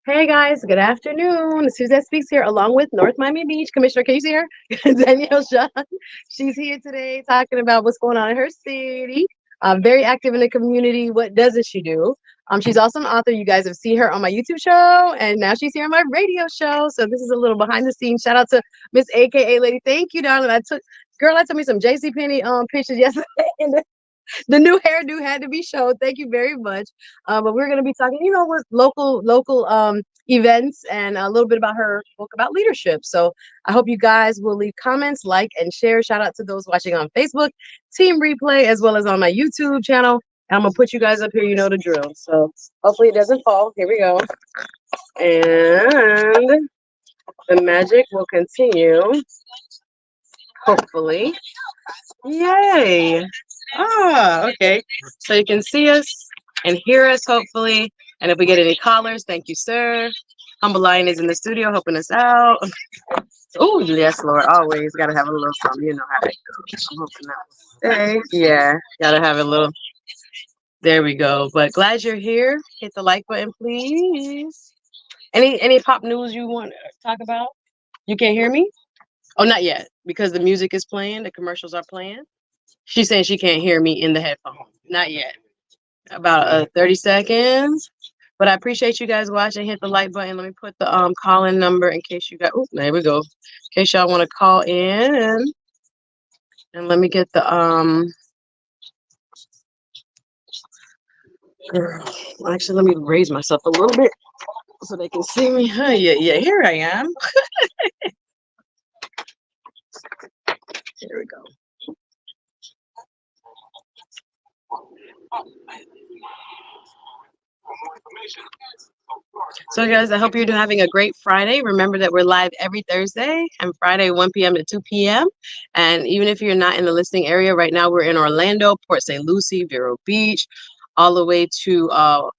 Hey guys, good afternoon. Suzette speaks here along with North Miami Beach Commissioner. Can you see her? Daniela. She's here today talking about what's going on in her city. Very active in the community. What doesn't she do? She's also an author. You guys have seen her on my YouTube show, and now she's here on my radio show. So this is a little behind the scenes. Shout out to Miss AKA Lady. Thank you, darling. I took me some JCPenney pictures yesterday, and the new hairdo had to be showed. Thank you very much. But we're going to be talking, with local events and a little bit about her book about leadership. So I hope you guys will leave comments, like, and share. Shout out to those watching on Facebook, Team Replay, as well as on my YouTube channel. And I'm going to put you guys up here. You know the drill. So hopefully it doesn't fall. Here we go. And the magic will continue. Hopefully. Yay. Ah, okay. So you can see us and hear us, hopefully. And if we get any callers, thank you, sir. Humble Lion is in the studio helping us out. Oh, yes, Lord. Always got to have a little something. You know how that goes. I'm hoping that will stay. Yeah, got to have a little. There we go. But glad you're here. Hit the like button, please. Any pop news you want to talk about? You can't hear me? Oh, not yet. Because the music is playing. The commercials are playing. She's saying she can't hear me in the headphone. Not yet. About 30 seconds. But I appreciate you guys watching. Hit the like button. Let me put the call-in number in case you got. Oh, there we go. In case y'all want to call in. And let me get the Actually, let me raise myself a little bit so they can see me. Huh, yeah. Here I am. Here we go. So guys, I hope you're having a great Friday. Remember that we're live every Thursday and Friday, 1 p.m. to 2 p.m. And even if you're not in the listening area right now, we're in Orlando, Port St. Lucie, Vero Beach, all the way to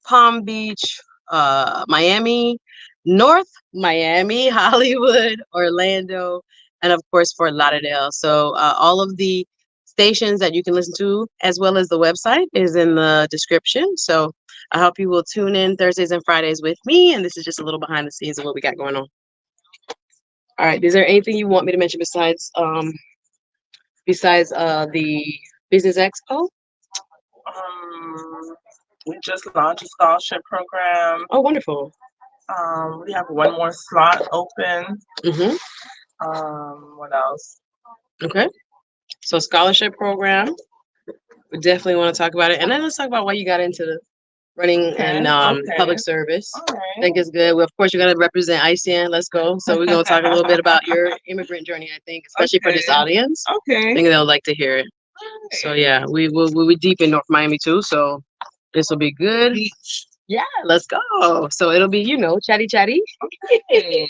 Palm Beach, Miami, North Miami, Hollywood, Orlando, and of course Fort Lauderdale. So all of the stations that you can listen to, as well as the website, is in the description. So I hope you will tune in Thursdays and Fridays with me. And this is just a little behind the scenes of what we got going on. All right. Is there anything you want me to mention besides the Business Expo? We just launched a scholarship program. Oh, wonderful. We have one more slot open. Mm-hmm. What else? Okay. So scholarship program. We definitely want to talk about it. And then let's talk about why you got into the running and public service. Right. I think it's good. Well, of course, you got to represent ICN. Let's go. So we're going to talk a little bit about your immigrant journey, I think, especially for this audience. Okay. I think they'll like to hear it. Right. So, yeah, we'll be deep in North Miami, too. So this will be good. Yeah, let's go. So it'll be, chatty. Okay.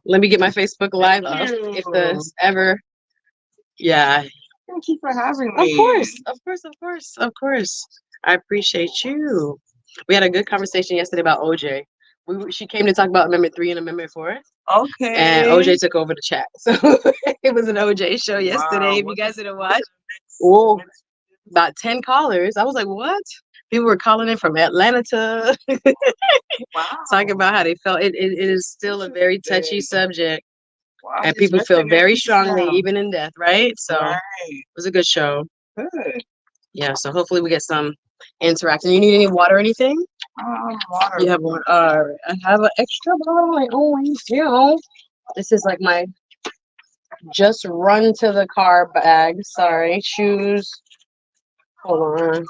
Let me get my Facebook Live up if there's ever. Yeah. Thank you for having me. Of course. I appreciate you. We had a good conversation yesterday about OJ. She came to talk about Amendment 3 and Amendment 4. Okay. And OJ took over the chat. So it was an OJ show yesterday. Wow. If you guys didn't watch. Oh, about 10 callers. I was like, what? People were calling in from Atlanta to talking about how they felt. It is still a very touchy subject. Wow, and people feel very strongly, even in death, right? So it was a good show. Good. Yeah, so hopefully we get some interaction. You need any water or anything? Water. You have one. I have an extra bottle. I always do. This is like my just run to the car bag. Sorry. Shoes. Hold on.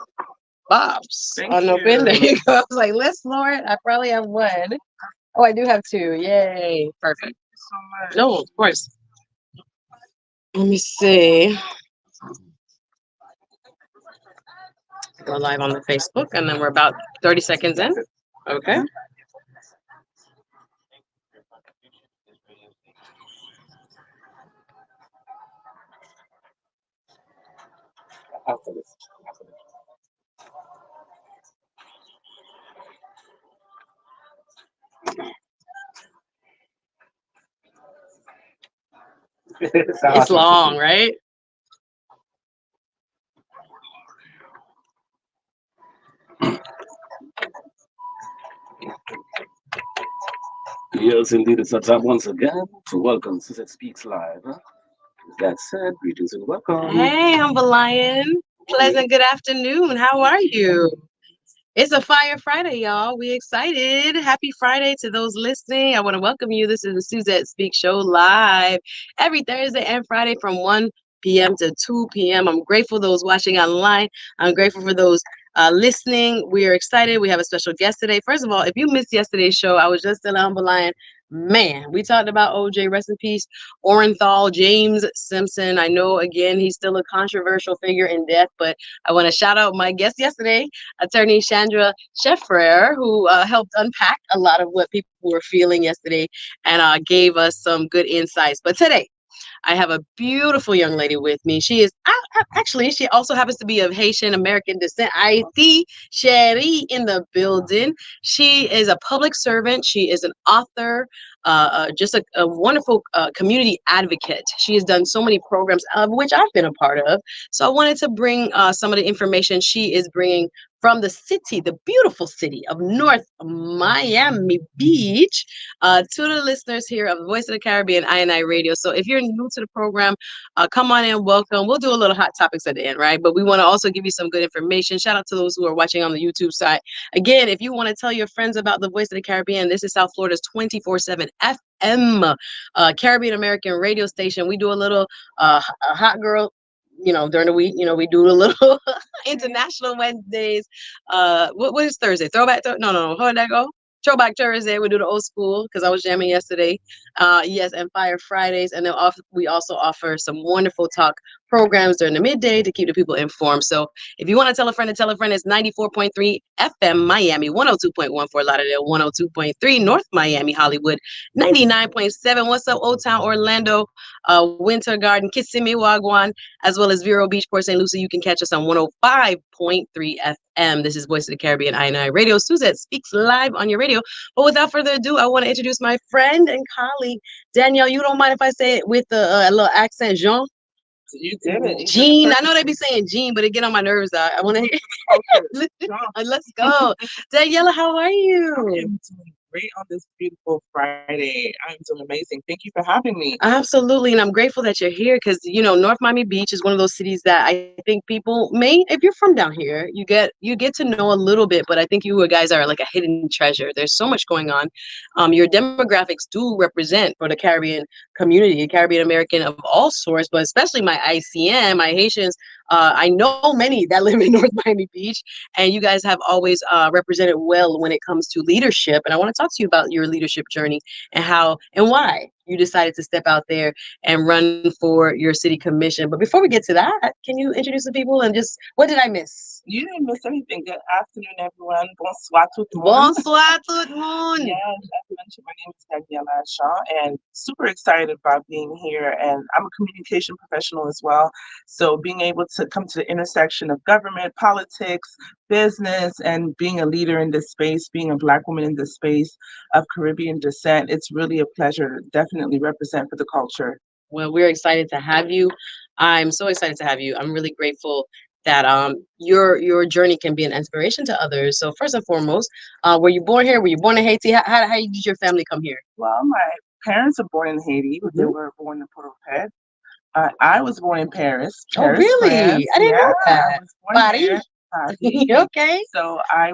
Bobs. Unopened. There you go. I was like, Lord, I probably have one. Oh, I do have two. Yay. Perfect. So no, of course. Let me see. Go live on the Facebook, and then we're about 30 seconds in. Okay. It's long, right? Yes, indeed, it's a time once again to welcome Suzette Speaks Live. With that said, greetings and welcome. Hey, Humble Lion. Pleasant good afternoon. How are you? It's a Fire Friday, y'all. We excited. Happy Friday to those listening. I want to welcome you. This is the Suzette Speak Show live every Thursday and Friday from 1 p.m. to 2 p.m. I'm grateful those watching online. I'm grateful for those listening. We are excited. We have a special guest today. First of all, if you missed yesterday's show, I was just in Humble Lion. Man, we talked about OJ, rest in peace, Orenthal, James Simpson. I know, again, he's still a controversial figure in death, but I want to shout out my guest yesterday, attorney Chandra Sheffrer, who helped unpack a lot of what people were feeling yesterday and gave us some good insights. But today, I have a beautiful young lady with me. She is actually, she also happens to be of Haitian American descent. I see Sherry in the building. She is a public servant. She is an author, just a wonderful community advocate. She has done so many programs, of which I've been a part of. So I wanted to bring some of the information she is bringing from the city, the beautiful city of North Miami Beach, to the listeners here of Voice of the Caribbean INI Radio. So if you're new to the program, come on in, welcome. We'll do a little hot topics at the end, right? But we want to also give you some good information. Shout out to those who are watching on the YouTube side. Again, if you want to tell your friends about the Voice of the Caribbean, this is South Florida's 24/7 FM Caribbean American radio station. We do a little a hot girl, during the week, we do a little international Wednesdays. What is Thursday? No. How did that go? Throwback Thursday. We do the old school because I was jamming yesterday. Yes, and Fire Fridays, and then we also offer some wonderful talk programs during the midday to keep the people informed. So if you want to tell a friend, it's 94.3 FM Miami, 102.1 for Lauderdale, 102.3 North Miami, Hollywood, 99.7. What's up, Old Town Orlando, Winter Garden, Kissimmee, Wagwan, as well as Vero Beach, Port St. Lucie. You can catch us on 105.3 FM. This is Voice of the Caribbean INI Radio. Suzette Speaks Live on your radio. But without further ado, I want to introduce my friend and colleague, Danielle. You don't mind if I say it with a little accent, Jean? You did it. Jean. I know they be saying Jean, but it get on my nerves. I want to hear. Let's go. Daniela, how are you? I am doing great on this beautiful Friday. I'm doing amazing. Thank you for having me. Absolutely, and I'm grateful that you're here because North Miami Beach is one of those cities that I think people may, if you're from down here, you get to know a little bit, but I think you guys are like a hidden treasure. There's so much going on. Your demographics do represent for the Caribbean community, Caribbean American of all sorts, but especially my ICM, my Haitians. I know many that live in North Miami Beach, and you guys have always represented well when it comes to leadership. And I want to talk to you about your leadership journey and how and why you decided to step out there and run for your city commission. But before we get to that, can you introduce the people and just what did I miss? You didn't miss anything. Good afternoon, everyone. Bonsoir tout le monde. Bonsoir tout le monde. Yes, as you mentioned, my name is Daniela Shaw, and super excited about being here. And I'm a communication professional as well. So being able to come to the intersection of government, politics, business, and being a leader in this space, being a Black woman in this space of Caribbean descent, it's really a pleasure to definitely represent for the culture. Well, we're excited to have you. I'm so excited to have you. I'm really grateful that your journey can be an inspiration to others. So first and foremost, were you born here? Were you born in Haiti? How did your family come here? Well, my parents are born in Haiti, but they were born in Port-au-Prince. I was born in Paris. Oh, really? France. I didn't know that. I was born there. Okay. So I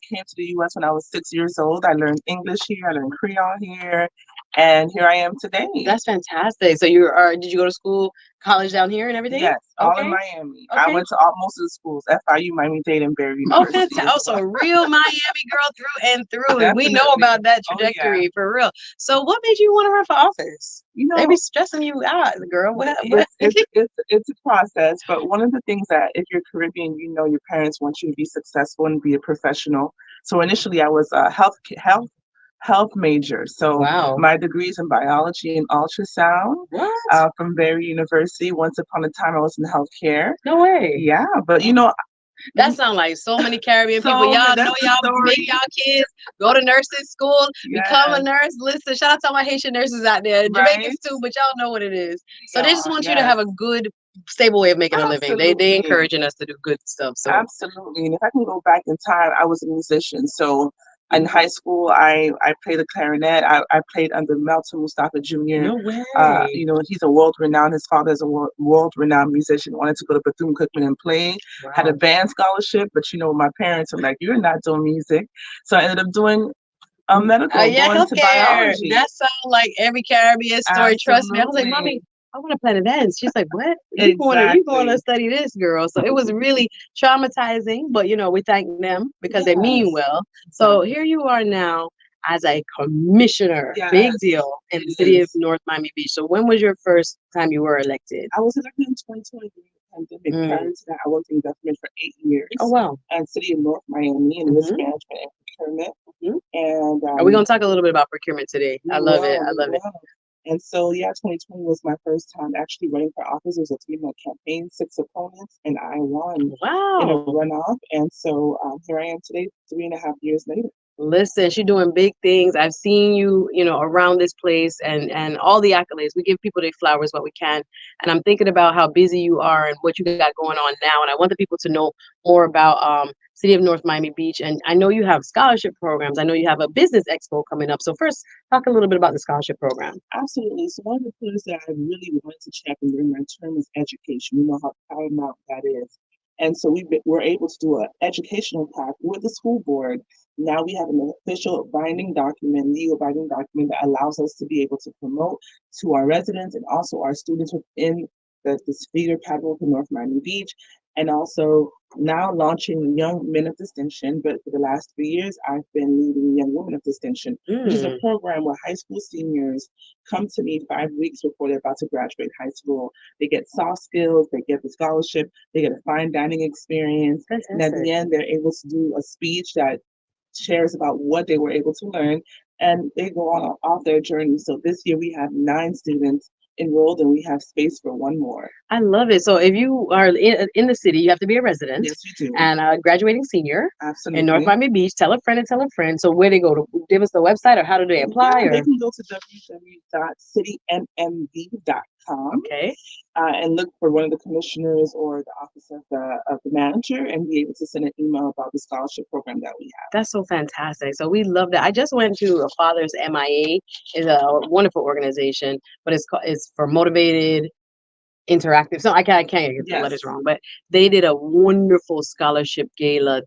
came to the U.S. when I was 6 years old. I learned English here. I learned Creole here, and here I am today. That's fantastic. So did you go to school, college down here and everything? Yes, all in Miami. Okay. I went to most of the schools: FIU, Miami-Dade, and Berry University. Oh, fantastic! Also, a real Miami girl through and through. Definitely. We know about that trajectory for real. So, what made you want to run for office? They be stressing you out, girl. It's a process, but one of the things that if you're Caribbean, your parents want you to be successful and be a professional. So initially, I was a health major. So my degree is in biology and ultrasound from Berry University. Once upon a time, I was in healthcare. No way. Yeah, but that sounds like so many Caribbean people. Y'all know y'all make y'all kids go to nursing school, become a nurse. Listen, shout out to all my Haitian nurses out there, Jamaicans too, but y'all know what it is. So they just want you to have a good, stable way of making a living. They encouraging us to do good stuff. So absolutely. And if I can go back in time, I was a musician. So In high school, I played the clarinet. I played under Melton Mustafa Jr. No way. You know, he's a world-renowned. His father is a world-renowned musician. Wanted to go to Bethune-Cookman and play. Had a Wow. band scholarship, but you know, my parents were like, "You're not doing music," so I ended up doing medical, Yeah, going to healthcare. biology. That sounds like every Caribbean story. Trust me. I was like, Absolutely. Mommy, I want to plan events. She's like, what? You going to Exactly. study this, girl? So it was really traumatizing, but you know, we thank them because they mean Yes. well. So here you are now as a commissioner. Big Yes, deal in the it city of is. North Miami Beach. So when was your first time you were elected? I was elected in 2020 during the pandemic. Prior to that, I worked in government for 8 years. Oh, wow. And city of North Miami in risk management and procurement. And Are we going to talk a little bit about procurement today? I love it. I love it. And so, yeah, 2020 was my first time actually running for office. It was a 3-month campaign, 6 opponents, and I won in a Wow. runoff. And so here I am today, 3.5 years later. Listen, she's doing big things. I've seen you, you know, around this place and all the accolades. We give people their flowers what we can. And I'm thinking about how busy you are and what you got going on now. And I want the people to know more about City of North Miami Beach. And I know you have scholarship programs. I know you have a business expo coming up. So first, talk a little bit about the scholarship program. Absolutely. So one of the things that I really wanted to champion during my term is education. You know how paramount that is. And so we're able to do an educational path with the school board. Now we have an official binding document, legal binding document that allows us to be able to promote to our residents and also our students within the feeder pattern for North Miami Beach. And also now launching Young Men of Distinction, but for the last 3 years, I've been leading Young Women of Distinction, which is a program where high school seniors come to me 5 weeks before they're about to graduate high school. They get soft skills, they get the scholarship, they get a fine dining experience, and at the end, they're able to do a speech that shares about what they were able to learn, and they go on off their journey. So this year we have 9 students enrolled, and we have space for 1 more. I love it. So if you are in the city, you have to be a resident. Yes, you do. And a graduating senior. Absolutely. In North Miami Beach. Tell a friend and tell a friend. So where they go to give us the website, or how do they apply? Yeah, they can go to www.citynmb.com. Okay. And look for one of the commissioners or the office of the manager, and be able to send an email about the scholarship program that we have. That's so fantastic. So we love that. I just went to a Father's MIA. Is a wonderful organization, but it's for motivated interactive. So I can't get the letters wrong, but they did a wonderful scholarship gala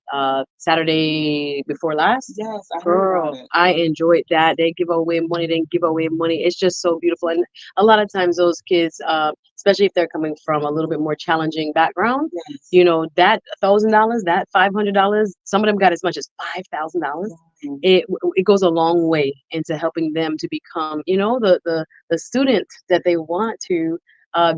Saturday before last. Yes, I heard about it. I enjoyed that. They give away money. They give away money. It's just so beautiful. And a lot of times those kids, especially if they're coming from a little bit more challenging background, you know, that $1,000, that $500, some of them got as much as $5,000. It goes a long way into helping them to become, you know, the student that they want to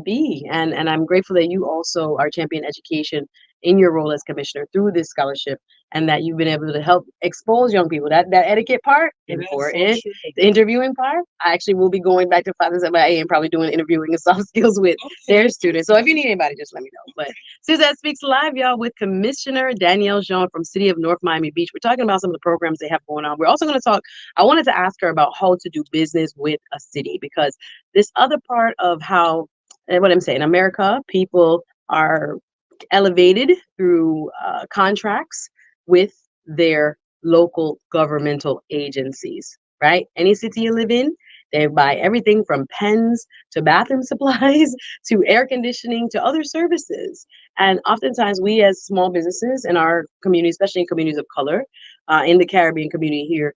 be. And I'm grateful that you also are champion education in your role as commissioner through this scholarship, and that you've been able to help expose young people. That etiquette part, important. So the interviewing part, I actually will be going back to Fathers MIA and probably doing interviewing and soft skills with their students. So if you need anybody, just let me know. But Suzette Speaks Live, y'all, with Commissioner Danielle Jean from City of North Miami Beach. We're talking about some of the programs they have going on. We're also going to talk, I wanted to ask her about how to do business with a city, because this other part of how, what I'm saying, America, people are elevated through contracts with their local governmental agencies, right? Any city you live in, they buy everything from pens to bathroom supplies to air conditioning to other services. And oftentimes we as small businesses in our community, especially in communities of color, in the Caribbean community here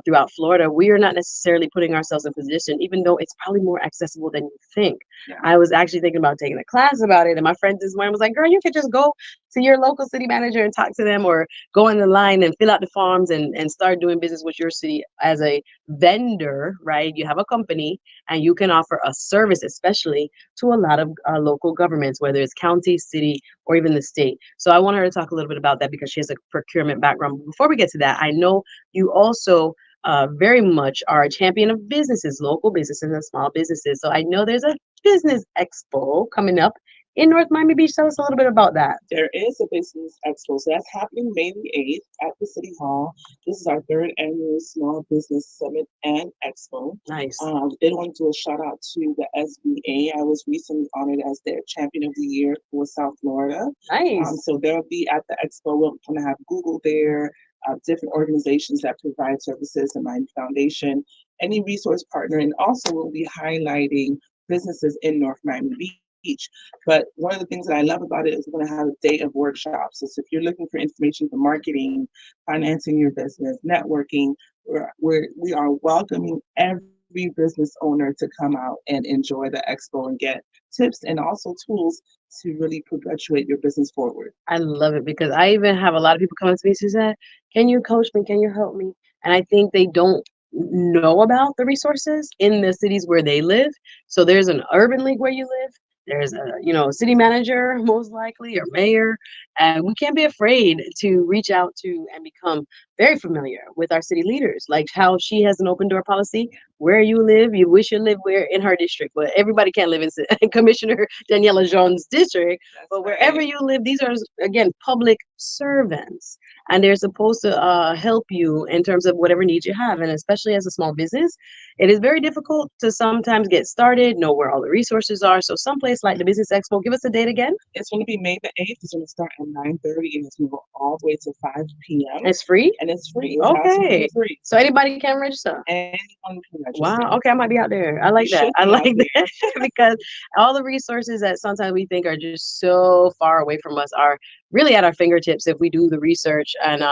throughout Florida, we are not necessarily putting ourselves in position, even though it's probably more accessible than you think. I was actually thinking about taking a class about it, and my friend this morning was like, girl, you could just go to your local city manager and talk to them, or go on the line and fill out the forms and start doing business with your city as a vendor, right? You have a company and you can offer a service, especially to a lot of local governments, whether it's county, city, or even the state. So I want her to talk a little bit about that because she has a procurement background. Before we get to that, I know you also very much are a champion of businesses, local businesses and small businesses. So I know there's a business expo coming up in North Miami Beach. Tell us a little bit about that. There is a business expo. So that's happening May the 8th at the City Hall. This is our 3rd annual Small Business Summit and Expo. Nice. They want to do a shout out to the SBA. I was recently honored as their Champion of the Year for South Florida. Nice. So they'll be at the expo. We're going to have Google there. different organizations that provide services, the Miami Foundation, any resource partner, and also we'll be highlighting businesses in North Miami Beach. But one of the things that I love about it is we're going to have a day of workshops. So if you're looking for information for marketing, financing your business, networking, we are welcoming every business owner to come out and enjoy the expo and get tips and also tools to really perpetuate your business forward. I love it because I even have a lot of people coming to me, Suzette, can you coach me? Can you help me? And I think they don't know about the resources in the cities where they live. So there's an urban league where you live. There's a city manager, most likely, or mayor. And we can't be afraid to reach out to and become very familiar with our city leaders, like how she has an open door policy. Where you live, you wish you lived where in her district, but everybody can't live in Commissioner Daniela Jones' district. But wherever you live, these are, again, public servants. And they're supposed to help you in terms of whatever needs you have. And especially as a small business, it is very difficult to sometimes get started, know where all the resources are. So someplace like the Business Expo, give us a date again. It's going to be May the 8th. It's going to start at 9:30 and it's going to go all the way to 5 p.m. It's free? And it's free. It's Okay. absolutely free. So anybody can register? Anyone can register. Wow. Okay, I might be out there. I like that. I like that because all the resources that sometimes we think are just so far away from us are really at our fingertips if we do the research and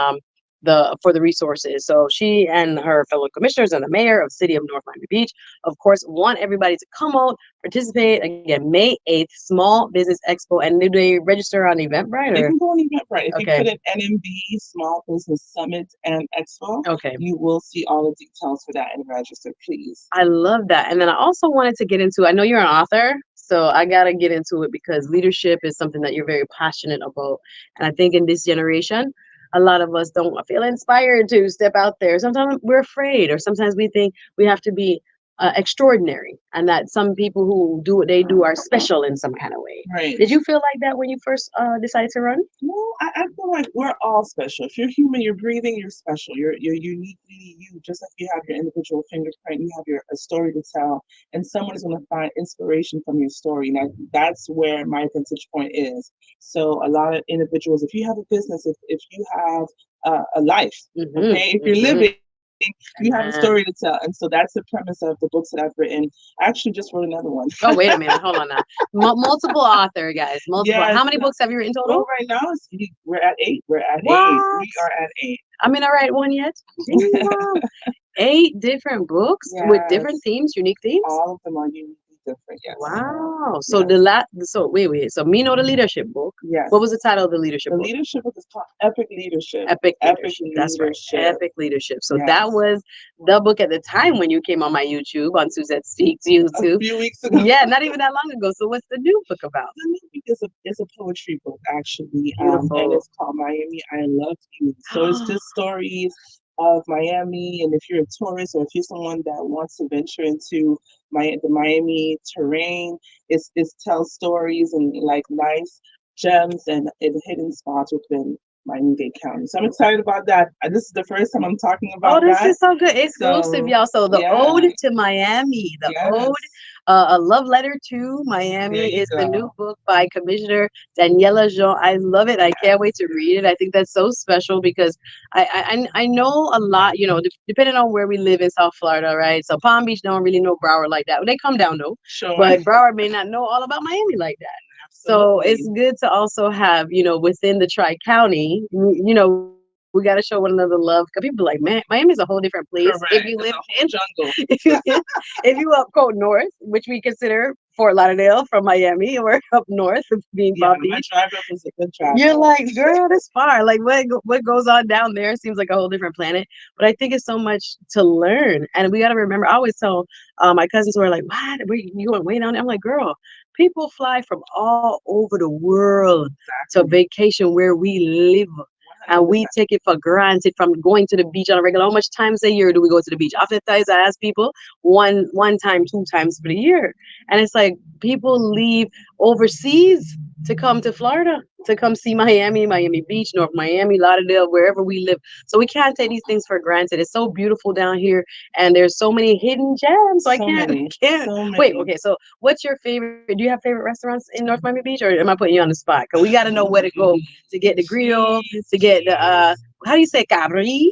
for the resources. So she and her fellow commissioners and the mayor of the city of North Miami Beach, of course, want everybody to come out, participate. Again, May 8th, Small Business Expo. And do they register on Eventbrite? They can go on Eventbrite. If Okay. you put in NMB, Small Business Summit and Expo, Okay. you will see all the details for that and register, please. I love that. And then I also wanted to get into, I know you're an author, so I got to get into it because leadership is something that you're very passionate about. And I think in this generation, a lot of us don't feel inspired to step out there. Sometimes we're afraid, or sometimes we think we have to be extraordinary, and that some people who do what they do are special in some kind of way. Right. Did you feel like that when you first decided to run? No, I feel like we're all special. If you're human, you're breathing, you're special. You're uniquely you. Just like you have your individual fingerprint, you have a story to tell, and someone is going to find inspiration from your story. And that's where my vantage point is. So a lot of individuals, if you have a business, if you have a life, okay, if you're living, you have a story to tell. And so that's the premise of the books that I've written. I actually just wrote another one. Oh, wait a minute. Hold on now. Multiple author, guys. Multiple. Yes. How many books have you written total? Well, right now, we're at 8. We're at 8. We are at 8. I mean, I write one yet. 8 different books with different themes, unique themes? All of them are uniquely different, yes. Wow. So wait. So me know the leadership book. Yes. What was the title of the leadership book? The leadership book is called Epic Leadership. Epic Leadership. That's right. Epic Leadership. So that was the book at the time when you came on my YouTube, on Suzette Speaks YouTube. A few weeks ago. Yeah, not even that long ago. So what's the new book about? The new book is a poetry book, actually. Beautiful. And it's called Miami, I Love You. So it's just stories of Miami, and if you're a tourist or if you're someone that wants to venture into the Miami terrain, it tells stories and like nice gems and hidden spots within Miami-Dade County. So I'm excited about that. This is the first time I'm talking about that. Oh, this is so good. Exclusive, y'all. So the Ode to Miami, Ode, A Love Letter to Miami is the new book by Commissioner Daniela Jean. I love it. I can't wait to read it. I think that's so special because I know a lot, depending on where we live in South Florida, right? So Palm Beach don't really know Broward like that. They come down though. Sure. But Broward may not know all about Miami like that. So it's good to also have, within the Tri-County, we got to show one another love. Because people are like, man, Miami's a whole different place. Correct. If you live in jungle. if you up quote north, which we consider Fort Lauderdale from Miami, or up north being Palm Beach. My drive up is a good drive. You're like, girl, that's far. Like what goes on down there seems like a whole different planet. But I think it's so much to learn. And we got to remember, I always tell my cousins who are like, what? You going way down there? I'm like, girl, people fly from all over the world to vacation where we live. And we take it for granted from going to the beach on a regular. How much times a year do we go to the beach? Oftentimes I ask people one time, 2 times for the year. And it's like people leave overseas to come to Florida, to come see Miami Beach, North Miami, Lauderdale, wherever we live. So we can't take these things for granted. It's so beautiful down here, and there's so many hidden gems. So I can't. Wait, okay. So what's your favorite? Do you have favorite restaurants in North Miami Beach, or am I putting you on the spot? Because we got to know where to go to get the grill, to get the how do you say cabri?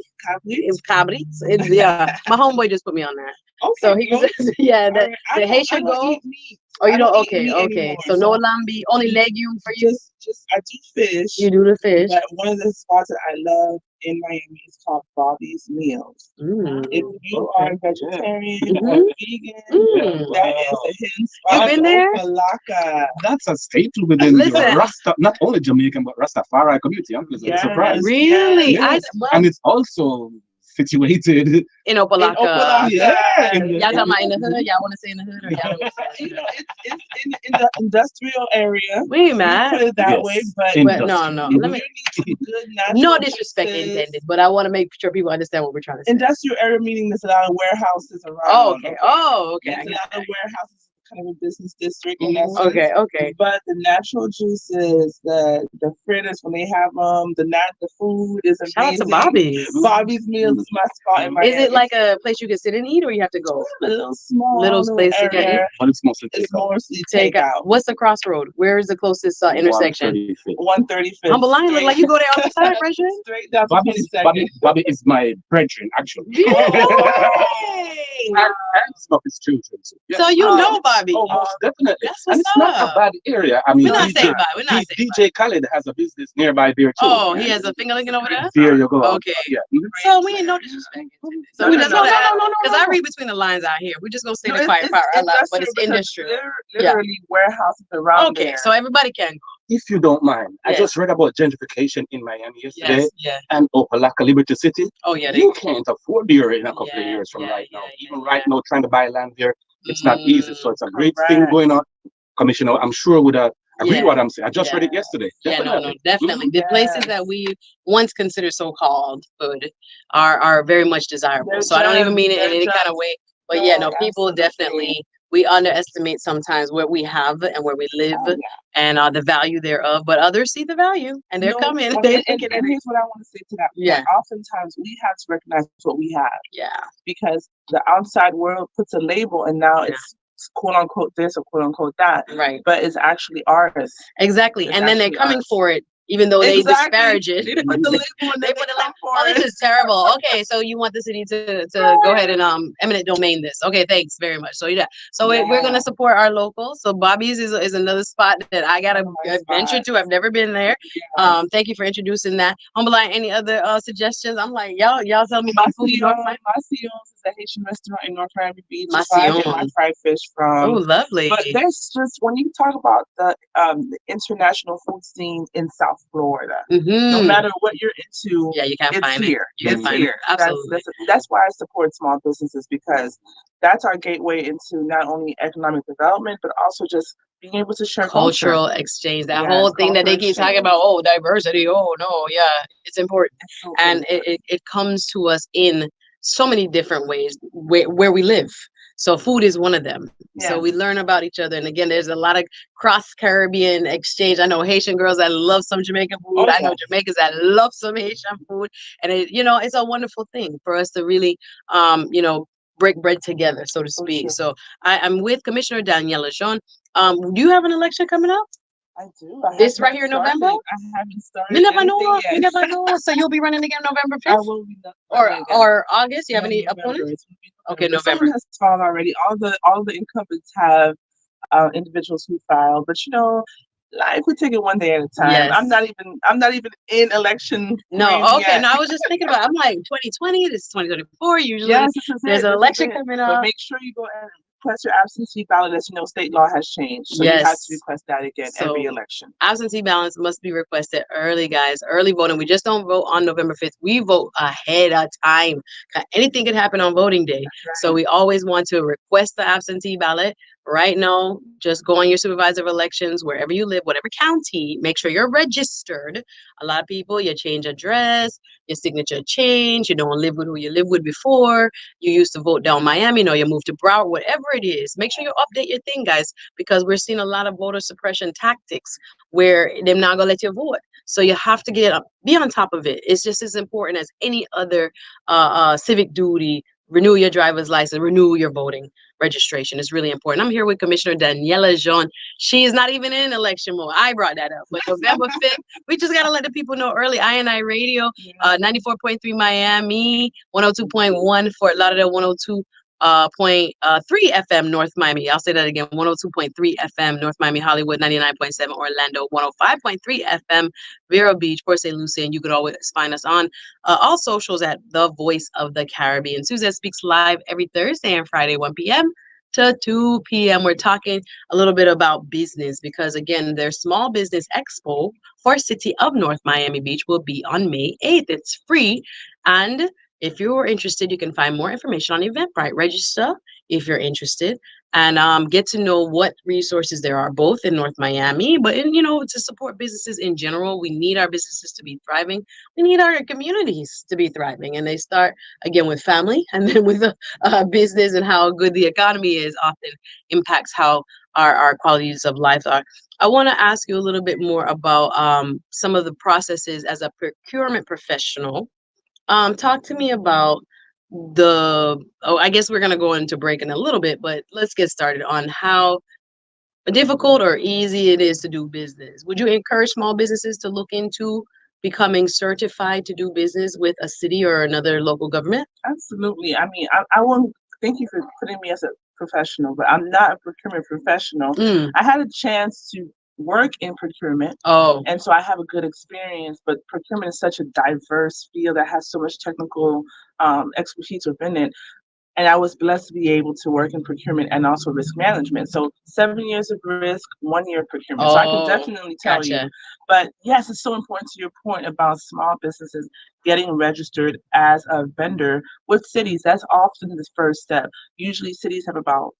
Cabrit? Yeah, my homeboy just put me on that. Okay. So he well, says, yeah, all right. the Haitian I don't goat. eat meat. Oh, you I don't? don't eat Okay, meat okay. anymore, So no lambi, only legume for you. Just I do fish. You do the fish. But one of the spots that I love in Miami is called Bobby's Meals. If you are vegetarian or vegan, that is a hidden spot. You been there? Opalaka. That's a staple within the Listen. Rasta, not only Jamaican but Rastafari community. I'm pleasantly surprised. Really? Yes. And it's also situated in Opalaka. Yeah. Y'all talking about in the hood? Y'all want to say in the hood or y'all don't say You know, it's in the industrial area. We mad. Put it that way, but no. Let me. No disrespect intended, but I want to make sure people understand what we're trying to say. Industrial area meaning there's a lot of warehouses around. Oh, okay. Oh, okay. There's a lot of warehouses. Kind of a business district. Okay. But the natural juices, the fritters when they have the food is amazing. Shout out to Bobby's. Bobby's Meals is my spot in Miami. Is it like a place you can sit and eat, or you have to go? A little small space to get in? But it's mostly takeout. What's the crossroad? Where is the closest intersection? 135th. Humble Lion look like you go there all the time, Brethren. Straight down to Bobby is my brethren, actually. And some of his children. So, so you know Bobby. Oh, most definitely. That's and what's it's not a bad area. I mean, we're not saying bad. DJ 𝘾𝙧 has a business nearby there too. Oh, he has a finger licking over there? There you go. Okay. Yeah. So we ain't no disrespect. So we just know that. Because I read between the lines out here. We just gonna say the quiet part out loud, but it's industry. Literally warehouses around there. Okay, so everybody can go. If you don't mind, I just read about gentrification in Miami yesterday. Yes. And Opalaka, Liberty City. Oh yeah, you can't afford there in a couple of years from right now. Even right now, trying to buy land there, it's not easy. So it's a great thing going on. Commissioner, I'm sure would agree what I'm saying. I just read it yesterday. Definitely. The places that we once considered so-called hood are very much desirable. So I don't even mean it in any kind of way. But people definitely. We underestimate sometimes where we have and where we live and the value thereof, but others see the value and they're coming. And here's what I want to say to that. Yeah. Oftentimes we have to recognize what we have. Yeah. Because the outside world puts a label and now it's quote unquote this or quote unquote that. Right. But it's actually ours. Exactly. And then they're coming for it. Even though they disparage it, they put the label and they put the label. Oh, this is terrible. Okay, so you want the city to go ahead and eminent domain this. Okay, thanks very much. So we're gonna support our locals. So Bobby's is another spot that I gotta venture to. I've never been there. Thank you for introducing that. Humble Lion, any other suggestions? I'm like, y'all tell me about food. Masio's is a Haitian restaurant in North Miami Beach. Masio's. My fried fish from. Oh, lovely. But there's just when you talk about the international food scene in South Florida. No matter what you're into, you can't find here. It's here. Absolutely. That's why I support small businesses because that's our gateway into not only economic development but also just being able to share cultural exchange. That whole thing that they keep talking about. Oh, diversity. Oh no, it's important, and it comes to us in so many different ways where we live. So food is one of them. So we learn about each other. And again, there's a lot of cross-Caribbean exchange. I know Haitian girls that love some Jamaican food. I know Jamaicans that love some Haitian food. And it's a wonderful thing for us to really, break bread together, so to speak. So I'm with Commissioner Daniela. Sean, do you have an election coming up? I do. This right here in November? I haven't started. You never know. You never know. So you'll be running again November 5th? I will be. Or August? You have any opponents? Okay, November. Someone has filed already. All the incumbents have individuals who filed, but life we take it one day at a time. Yes. I'm not even in election. No, okay. Yet. No, I was just thinking about. I'm like 2020. This is 2024. Usually, there's an election coming up. But make sure you go and request your absentee ballot. As you know, state law has changed, so you have to request that again every election. Absentee ballots must be requested early, guys. Early voting. We just don't vote on November 5th. We vote ahead of time. Anything can happen on voting day, so we always want to request the absentee ballot. Right now, just go on your supervisor of elections, wherever you live, whatever county, make sure you're registered. A lot of people, you change address, your signature change, you don't live with who you lived with before, you used to vote down Miami, you moved to Broward, whatever it is. Make sure you update your thing, guys, because we're seeing a lot of voter suppression tactics where they're not going to let you vote. So you have to be on top of it. It's just as important as any other civic duty renew your driver's license, renew your voting registration. It's really important. I'm here with Commissioner Daniela 𝙍𝙞𝙘𝙚. She's not even in election mode. I brought that up. But November 5th, we just got to let the people know early. INI Radio, 94.3 Miami, 102.1 Fort Lauderdale, 102.3 FM North Miami. I'll say that again, 102.3 FM North Miami, Hollywood, 99.7 Orlando, 105.3 FM Vero Beach, Port St. Lucie. And you could always find us on all socials at The Voice of the Caribbean. Suzette speaks live every Thursday and Friday, 1 p.m. to 2 p.m. We're talking a little bit about business because, again, their Small Business Expo for City of North Miami Beach will be on May 8th. It's free. And if you're interested, you can find more information on Eventbrite. Register if you're interested and get to know what resources there are, both in North Miami, but to support businesses in general. We need our businesses to be thriving. We need our communities to be thriving. And they start, again, with family and then with a business, and how good the economy is often impacts how our qualities of life are. I want to ask you a little bit more about some of the processes as a procurement professional. Talk to me about I guess we're going to go into break in a little bit, but let's get started on how difficult or easy it is to do business. Would you encourage small businesses to look into becoming certified to do business with a city or another local government? Absolutely. I mean, I want thank you for putting me as a professional, but I'm not a procurement professional. I had a chance to work in procurement. And so I have a good experience, but procurement is such a diverse field that has so much technical expertise within it. And I was blessed to be able to work in procurement and also risk management. So 7 years of risk, 1 year of procurement. So I can definitely tell you. But yes, it's so important to your point about small businesses getting registered as a vendor with cities. That's often the first step. Usually cities have about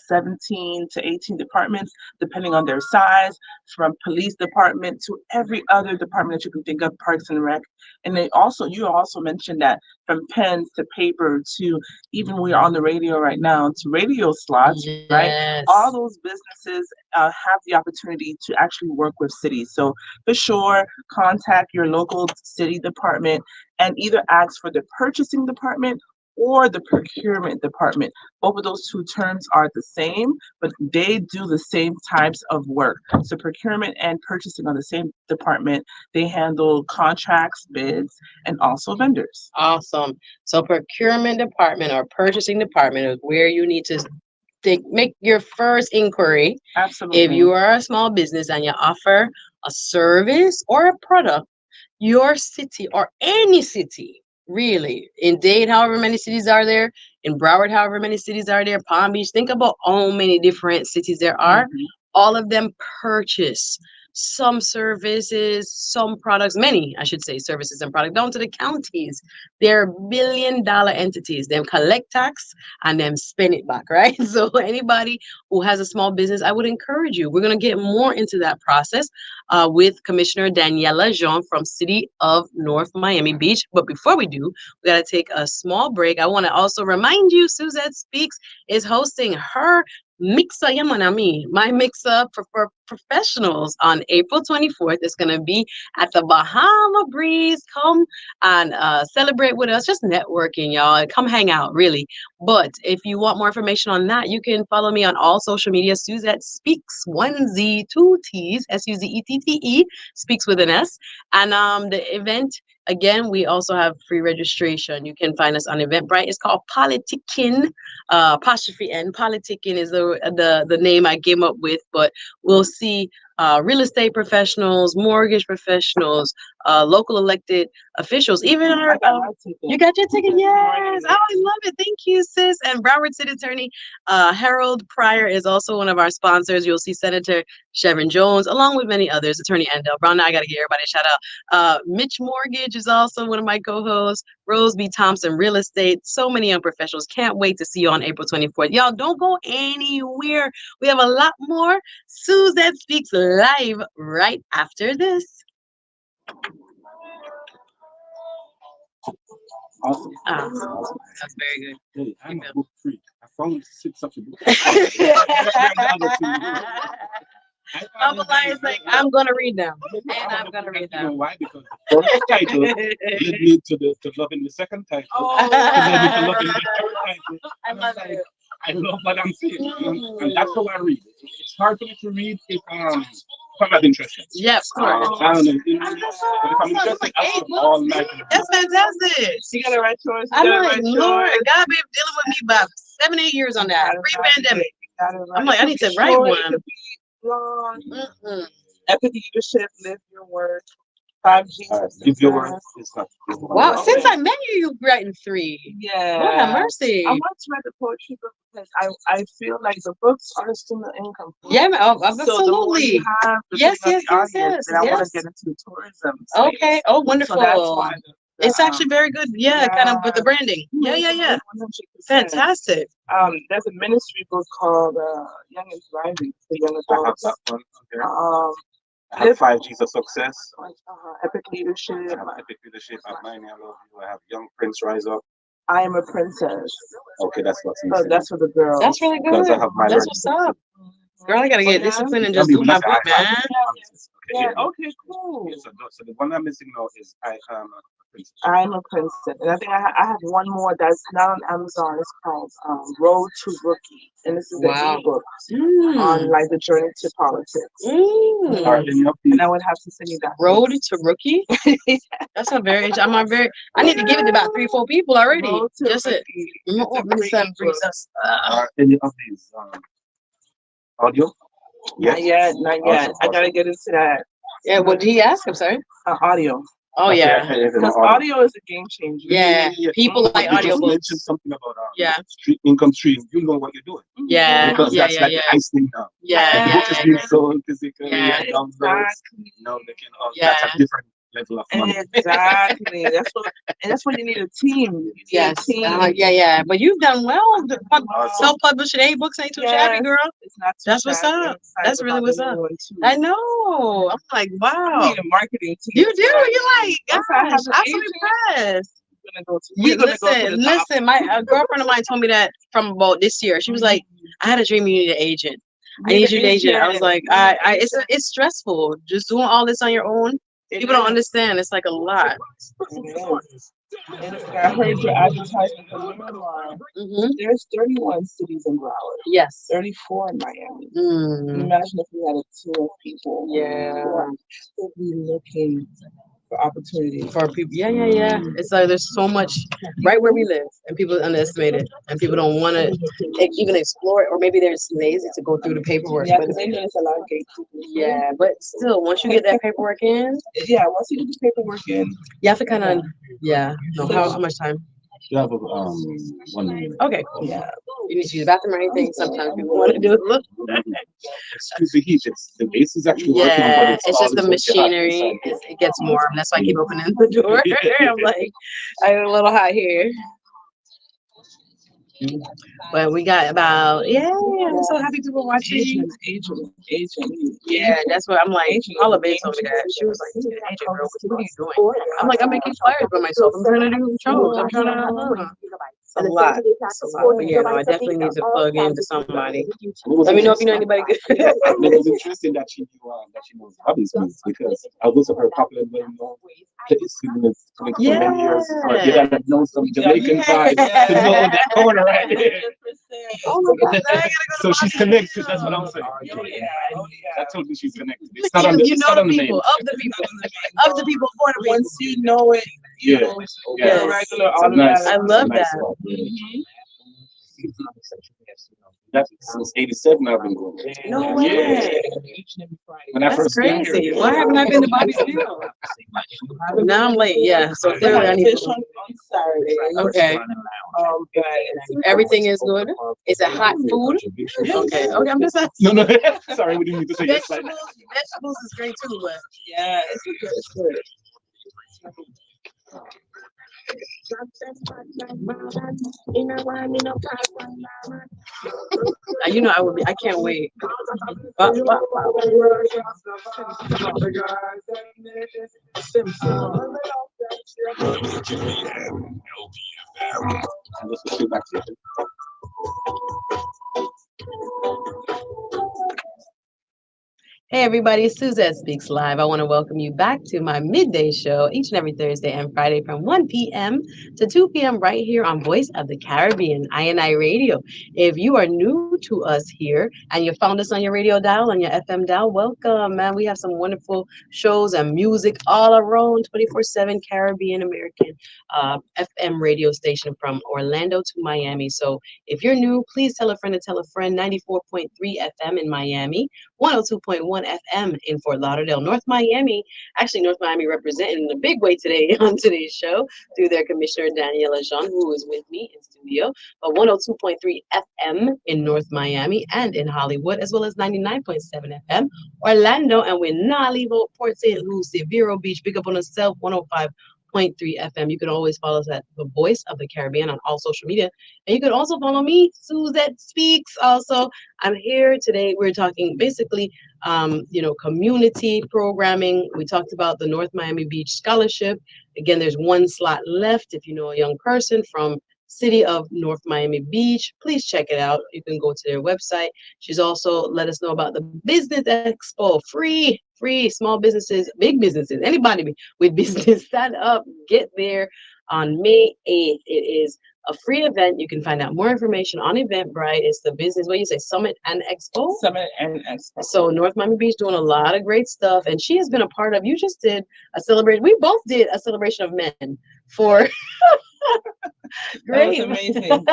17 to 18 departments, depending on their size, from police department to every other department that you can think of, Parks and Rec. And you also mentioned that from pens to paper to even we're on the radio right now to radio slots, right? All those businesses have the opportunity to actually work with cities. So for sure, contact your local city department and either ask for the purchasing department or the procurement department. Both of those two terms are the same, but they do the same types of work. So procurement and purchasing are the same department. They handle contracts, bids, and also vendors. Awesome. So procurement department or purchasing department is where you need to make your first inquiry. Absolutely. If you are a small business and you offer a service or a product, your city or any city, really, in Dade, however many cities are there, in Broward, however many cities are there, Palm Beach, think about how many different cities there are. All of them purchase some services, some products, many, I should say, services and products, down to the counties. They're billion-dollar entities. Them collect tax and them spend it back, right? So anybody who has a small business, I would encourage you. We're going to get more into that process with Commissioner Daniela 𝙍𝙬𝙘𝙚 from City of North Miami Beach. But before we do, we got to take a small break. I want to also remind you, Suzette Speaks is hosting her Mix-Up, my mix-up for professionals on April 24th. It's going to be at the Bahama Breeze. Come and celebrate with us. Just networking, y'all. Come hang out, really. But if you want more information on that, you can follow me on all social media. Suzette Speaks, 1Z, 2 T's, SUZETTE, Speaks with an S. And the event, again, we also have free registration. You can find us on Eventbrite. It's called Politicking, apostrophe N. Politicking is the name I came up with, but we'll see real estate professionals, mortgage professionals, local elected officials, even our, you got your ticket? Yes. Oh, I love it. Thank you, sis. And Broward City Attorney Harold Pryor is also one of our sponsors. You'll see Senator Chevron Jones, along with many others, Attorney Andel Brown. Now I got to give everybody a shout out. Mitch Mortgage is also one of my co-hosts. Rose B. Thompson Real Estate. So many young professionals. Can't wait to see you on April 24th. Y'all don't go anywhere. We have a lot more Suzette Speaks live right after this. Awesome. That's very good. Hey, I'm a book freak. I found such a book. It's like, I'm gonna read them, and I'm gonna read them. You know why? Because the first title led me to loving the second title. Oh. And then to loving the third love it. I love what I'm seeing, and that's how I read. It's hard for me to read if I'm not interested. Yeah, of course. I don't know. But if I'm interested, I spend all night. That's fantastic. You gotta write yours. I'm like, Lord, God been dealing with me about 7-8 years on that pre-pandemic. I'm like, I need to write one. It could be long. Epic leadership, live your word. 5 G's. Give your word. Wow, since I met you, you've written 3. Yeah. Lord have mercy. I want to write the poetry book because I feel like the books are still incomplete. Yeah, So absolutely. yes. I want to get into tourism. Okay. Oh, wonderful. So that's why it's actually very good. Yeah, kind of with the branding. Yeah. 100%. Fantastic. There's a ministry book called Young and Thriving for young adults. I have 5 G's of success. Epic leadership. I have epic leadership. I have Mine, I Love You. I have Young Prince Rise Up. I Am a Princess. Okay, that's what's So that's for the girls. That's really good. I have That's what's up. Girl, I gotta get disciplined and just do my book, man. Yeah. Okay, cool. So the one I'm missing now is I Am a Princess. I'm a Princess. And I think I have one more that's not on Amazon. It's called Road to Rookie. And this is an ebook on like the journey to politics. And I would have to send you that. Road to Rookie? That's a very, I need to give it to about 3-4 people already. Just it. Are any of these audio? Yes. Not yet. I gotta get into that. Yeah, what did he ask? I'm sorry. Audio. Oh yeah. Because audio is a game changer. Yeah. People like audio books. Mentioned something about income stream. You know what you're doing. Yeah. Because that's like the icing now. Yeah. The book is being sold physically. Yeah. Exactly. Now they can. That's a different level of money. Exactly. That's when you need a team. Yes. Yeah. But you've done well. Self-publishing 8 books ain't too shabby, girl. It's not too That's what's up. That's really what's up. I know. I'm like, wow. I need a marketing team. You do. You're like, gosh, I'm so impressed. Listen, my girlfriend of mine told me that from about this year. She was like, I had a dream you need an agent. I need you an agent. I was like, it's stressful. Just doing all this on your own. People don't understand. It's like a lot. And I heard your advertisement for your memoir. There's 31 cities in Broward. Yes. 34 in Miami. Imagine if we had a team of people. Yeah. Who would be looking for opportunity for people. Yeah. It's like there's so much right where we live, and people underestimate it, and people don't want to even explore it, or maybe they're just lazy to go through the paperwork. Yeah, because they know there's a lot of gatekeepers. Yeah, but still, once you get that paperwork in, once you get the paperwork in, you have to kind of, no, how much time? You have 1 minute. Okay, cool. Yeah. You need to use the bathroom or anything. Sometimes people want to do it. Excuse the heat. The base is actually working. Yeah, it's just the machinery. It gets warm. That's why I keep opening the door. I'm like, I'm a little hot here. But we got about, I'm so happy people watching. Agent. Yeah, that's what I'm like. All of it told me that. She was like, you need an agent, girl. What are you doing? I'm like, I'm making flyers by myself. I'm trying to do shows. I'm trying to, a lot. But yeah, no, I definitely need to plug into somebody. Let me know if you know anybody good. It was interesting that she knows hobbies because I was her popular well-known for many years. You gotta know some Jamaican vibes to know that corner right there. Oh my God, so she's connected. That's what I'm saying. I told you she's connected. It's not on the, you know the people, of the people, for the people. Once you know it, regular. I love that. That's since '87 I've been going. No way. When I first came crazy. here. Why haven't I been to Bobby's Field? Now I'm late. Yeah, so clearly I need to. On Saturday. Okay. Everything is good. Is it hot food? Okay. I'm just asking. No. Sorry, we didn't need to say that. Vegetables is great too, but it's good. You know, I can't wait. Hey everybody, Suzette Speaks Live. I want to welcome you back to my midday show each and every Thursday and Friday from 1 p.m. to 2 p.m. right here on Voice of the Caribbean, INI Radio. If you are new to us here and you found us on your radio dial, on your FM dial, welcome, man. We have some wonderful shows and music all around 24/7 Caribbean American FM radio station from Orlando to Miami. So if you're new, please tell a friend to tell a friend. 94.3 FM in Miami, 102.1 FM in Fort Lauderdale, North Miami. Actually, North Miami representing in a big way today on today's show through their commissioner, Daniela, who is with me in studio. But 102.3 FM in North Miami and in Hollywood, as well as 99.7 FM, Orlando. And we're not leaving Port St. Lucie, Vero Beach, big up on yourself, 105.3 FM. You can always follow us at the Voice of the Caribbean on all social media. And you can also follow me, Suzette Speaks. Also, I'm here today. We're talking basically, community programming. We talked about the North Miami Beach Scholarship. Again, there's one slot left. If you know a young person from City of North Miami Beach, please check it out. You can go to their website. She's also let us know about the Business Expo, free small businesses, big businesses, anybody with business, stand up, get there on May 8th. It is a free event. You can find out more information on Eventbrite. It's the business, what you say, Summit and Expo? Summit and Expo. So North Miami Beach doing a lot of great stuff. And she has been a part of, you just did a celebration. We both did a celebration of men for great. That was amazing.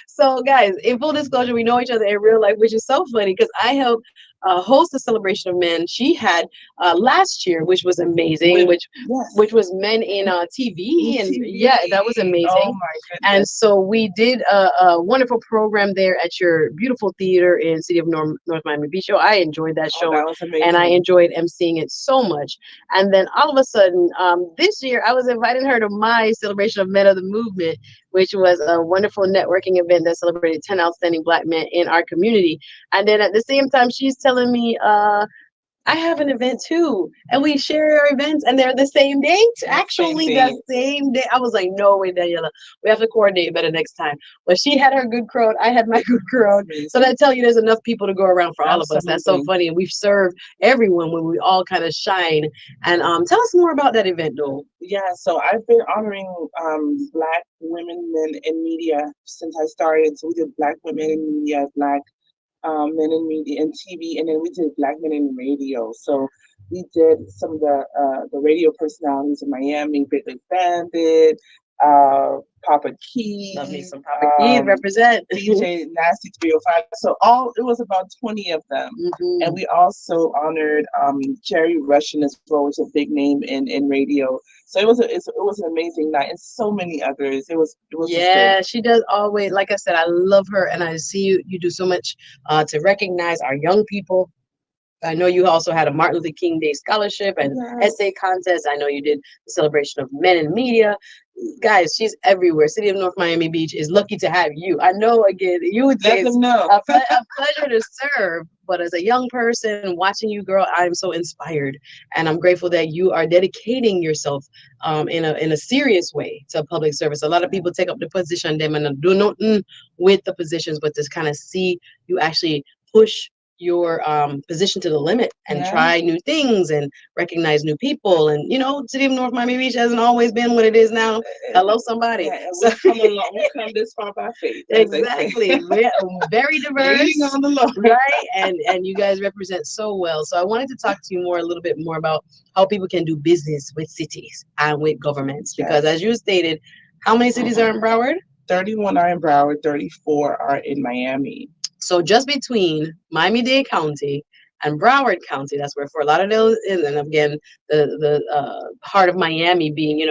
So guys, in full disclosure, we know each other in real life, which is so funny because I helped host a celebration of men she had last year, which was amazing, which was men in TV, and yeah, that was amazing. Oh my goodness. And so we did a wonderful program there at your beautiful theater in City of North Miami Beach. I enjoyed that show, that was amazing. and I enjoyed emceeing it so much. And then all of a sudden, this year I was inviting her to my celebration of Men of the Movement, which was a wonderful networking event that celebrated 10 outstanding Black men in our community. And then at the same time, she's telling me, I have an event too, and we share our events, and they're the same date. Actually, the same day. I was like, no way, Daniela. We have to coordinate better next time. But she had her good crowd. I had my good crowd. So that tell you there's enough people to go around for all of us. That's so funny. And we've served everyone when we all kind of shine. And tell us more about that event, though. Yeah, so I've been honoring Black women, men in media since I started. So we did Black women in media, Black men in media and TV, and then we did Black men in radio. So we did some of the radio personalities in Miami, Big Bandit, Papa Key. Love me some Papa Key, represent. DJ Nasty 305. So it was about 20 of them. Mm-hmm. And we also honored Jerry Russian as well, which is a big name in radio. So it was an amazing night, and so many others. It was yeah, she does always, like I said, I love her, and I see you do so much to recognize our young people. I know you also had a Martin Luther King Day scholarship and essay contest. I know you did the celebration of men in media. Guys, she's everywhere. City of North Miami Beach is lucky to have you. I know, again, you would say it's a pleasure to serve, but as a young person watching you, girl, I'm so inspired, and I'm grateful that you are dedicating yourself in a serious way to public service. A lot of people take up the position them and do nothing with the positions, but to kind of see you actually push your position to the limit and try new things and recognize new people. And City of North Miami Beach hasn't always been what it is now. Hello, somebody. Yeah, we've come this far by faith. Exactly. We're very diverse, on the Lord. right? And you guys represent so well. So I wanted to talk to you a little bit more about how people can do business with cities and with governments, because as you stated, how many cities are in Broward? 31 are in Broward, 34 are in Miami. So just between Miami-Dade County and Broward County, that's where Fort Lauderdale is, and again, the heart of Miami being,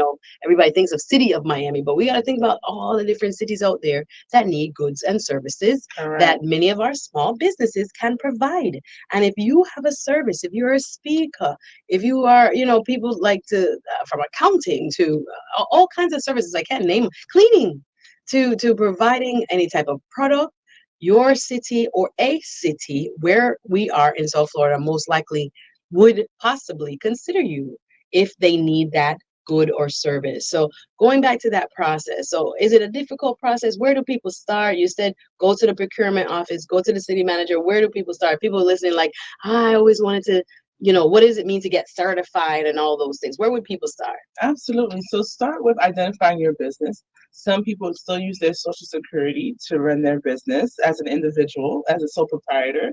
everybody thinks of City of Miami, but we got to think about all the different cities out there that need goods and services that many of our small businesses can provide. And if you have a service, if you're a speaker, if you are, people like to, from accounting to all kinds of services, I can't name them, cleaning, to providing any type of product, your city or a city where we are in South Florida most likely would possibly consider you if they need that good or service. So going back to that process. So is it a difficult process? Where do people start? You said go to the procurement office, go to the city manager. Where do people start? People listening like, I always wanted to, what does it mean to get certified and all those things? Where would people start? Absolutely. So start with identifying your business. Some people still use their social security to run their business as an individual, as a sole proprietor.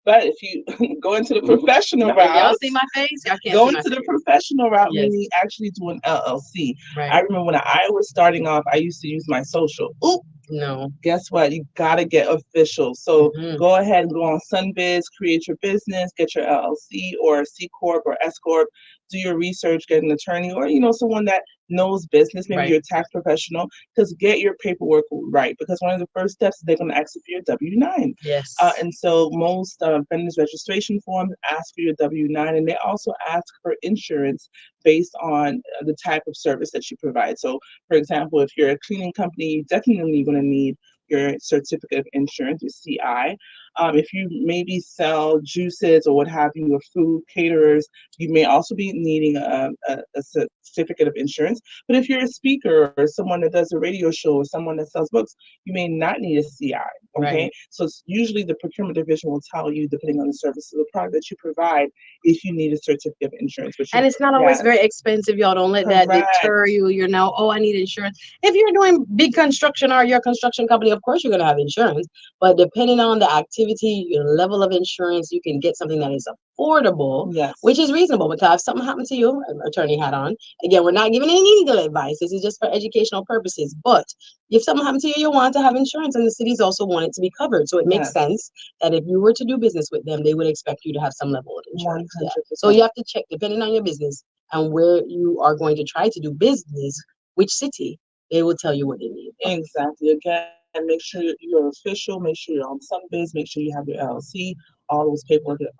But if you go into the professional route, y'all see my face? Y'all can't go see my into the face. professional route, Yes. meaning actually do an LLC. Right. I remember when I was starting off, I used to use my social. Oop, No. guess what? You gotta get official. So go ahead and go on Sunbiz, create your business, get your LLC or C Corp or S Corp, do your research, get an attorney or someone that knows business, maybe Right. you're a tax professional, because get your paperwork right. Because one of the first steps is they're going to ask you for your W-9. Yes. And so most vendors registration forms ask for your W-9, and they also ask for insurance based on the type of service that you provide. So, for example, if you're a cleaning company, you're definitely going to need your certificate of insurance, your CI. If you maybe sell juices or what have you, or food caterers, you may also be needing a certificate of insurance. But if you're a speaker or someone that does a radio show or someone that sells books, you may not need a CI. Okay, Right. so it's usually the procurement division will tell you, depending on the service of the product that you provide, if you need a certificate of insurance. And it's not always very expensive. Y'all don't let that deter you. You're now, oh, I need insurance. If you're doing big construction or you're a construction company, of course you're going to have insurance. But depending on the activity, your level of insurance, you can get something that is affordable, Yes. which is reasonable. Because if something happened to you, an attorney hat on. Again, we're not giving any legal advice. This is just for educational purposes. But if something happened to you, you want to have insurance, and the cities also want it to be covered. So it makes sense that if you were to do business with them, they would expect you to have some level of insurance. Yeah. So you have to check, depending on your business and where you are going to try to do business, which city, they will tell you what they need. Exactly. Again, make sure you're official, make sure you're on Sunbiz, make sure you have your LLC, all those paperwork that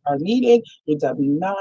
are needed, your W-9,